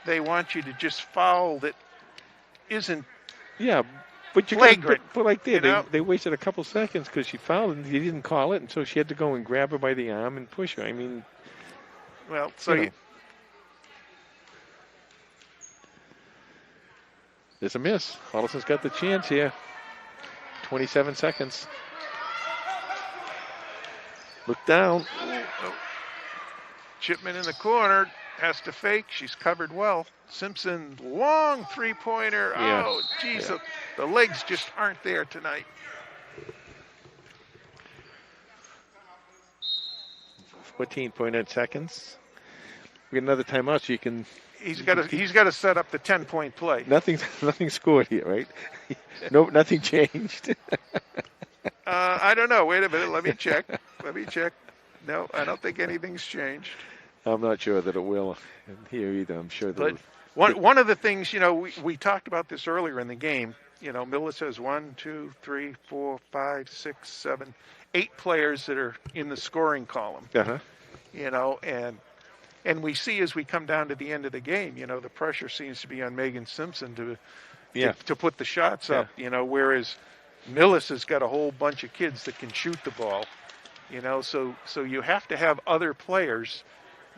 they want you to just foul that isn't Yeah, but you flagrant. But like you know? they wasted a couple seconds because she fouled and he didn't call it, and so she had to go and grab her by the arm and push her. I mean, well, so you know. There's a miss. Holliston's got the chance here. 27 seconds. Look down. Chipman in the corner has to fake. She's covered well. Simpson, long three-pointer. Yeah. Oh, geez, Yeah. the legs just aren't there tonight. 14.8 seconds. We get another timeout so you can. He's got to set up the 10-point play. Nothing scored here, right? Nothing changed. I don't know. Wait a minute. Let me check. No, I don't think anything's changed. I'm not sure that it will here either. I'm sure that. But one of the things, you know, we talked about this earlier in the game. You know, Millis has 1, 2, 3, 4, 5, 6, 7, 8 players that are in the scoring column. Uh-huh. You know, and we see as we come down to the end of the game, you know, the pressure seems to be on Megan Simpson to put the shots up. You know, whereas Millis has got a whole bunch of kids that can shoot the ball. You know, so you have to have other players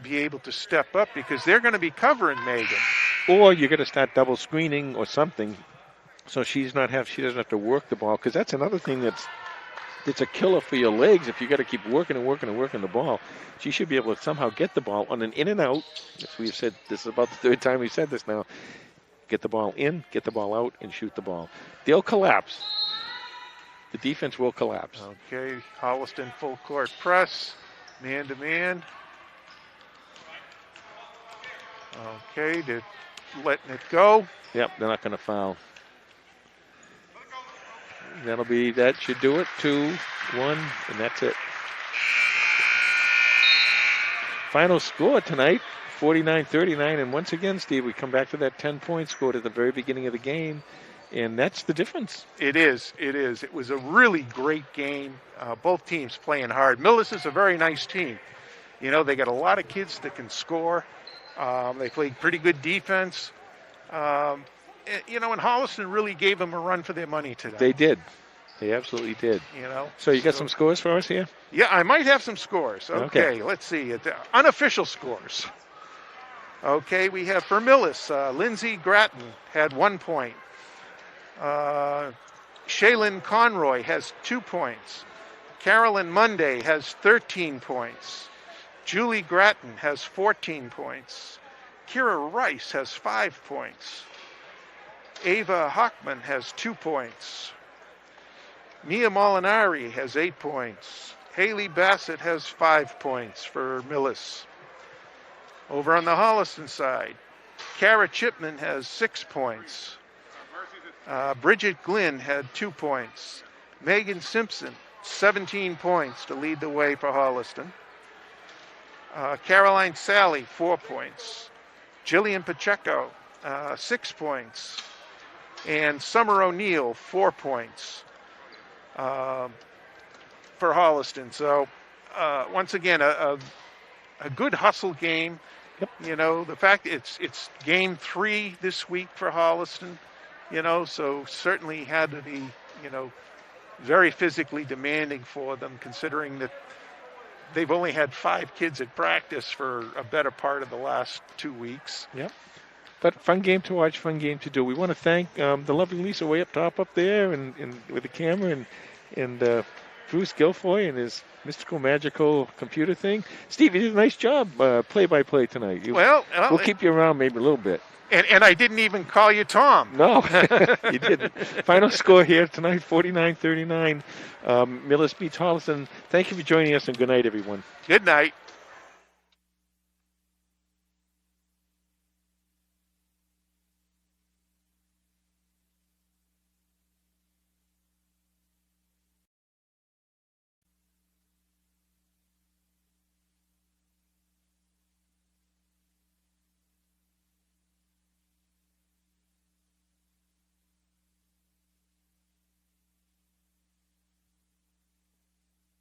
be able to step up because they're going to be covering Megan. Or you're going to start double screening or something, so she doesn't have to work the ball, because that's another thing it's a killer for your legs. If you got to keep working the ball, she should be able to somehow get the ball on an in and out. As we've said, this is about the third time we've said this now. Get the ball in, get the ball out, and shoot the ball. They'll collapse. The defense will collapse. Okay, Holliston full court press, man to man. Okay, they're letting it go. Yep, they're not going to foul. That should do it. 2-1, and that's it. Final score tonight, 49-39, and once again, Steve, we come back to that 10-point score at the very beginning of the game, and that's the difference. It is. It was a really great game. Both teams playing hard. Millis is a very nice team. You know, they got a lot of kids that can score. They played pretty good defense. You know, and Holliston really gave them a run for their money today. They did. They absolutely did. You know. So you got some scores for us here? Yeah, I might have some scores. Okay. Let's see. Unofficial scores. Okay, we have for Millis, Lindsay Gratton had 1 point. Shaylin Conroy has 2 points. Carolyn Monday has 13 points. Julie Gratton has 14 points. Kira Rice has 5 points. Ava Hockman has 2 points. Mia Molinari has 8 points. Haley Bassett has 5 points for Millis. Over on the Holliston side, Kara Chipman has 6 points. Bridget Glynn had 2 points. Megan Simpson, 17 points to lead the way for Holliston. Caroline Sally, 4 points. Jillian Pacheco, 6 points. And Summer O'Neill, 4 points for Holliston. So, once again, a good hustle game. Yep. You know, the fact it's game 3 this week for Holliston, you know, so certainly had to be, you know, very physically demanding for them, considering that they've only had 5 kids at practice for a better part of the last 2 weeks. Yep. But fun game to watch, fun game to do. We want to thank the lovely Lisa way up top up there and with the camera and Bruce Guilfoy and his mystical, magical computer thing. Steve, you did a nice job play-by-play tonight. We'll keep you around maybe a little bit. And I didn't even call you Tom. No, you didn't. Final score here tonight, 49-39. Millis beats Holliston. Thank you for joining us, and good night, everyone. Good night.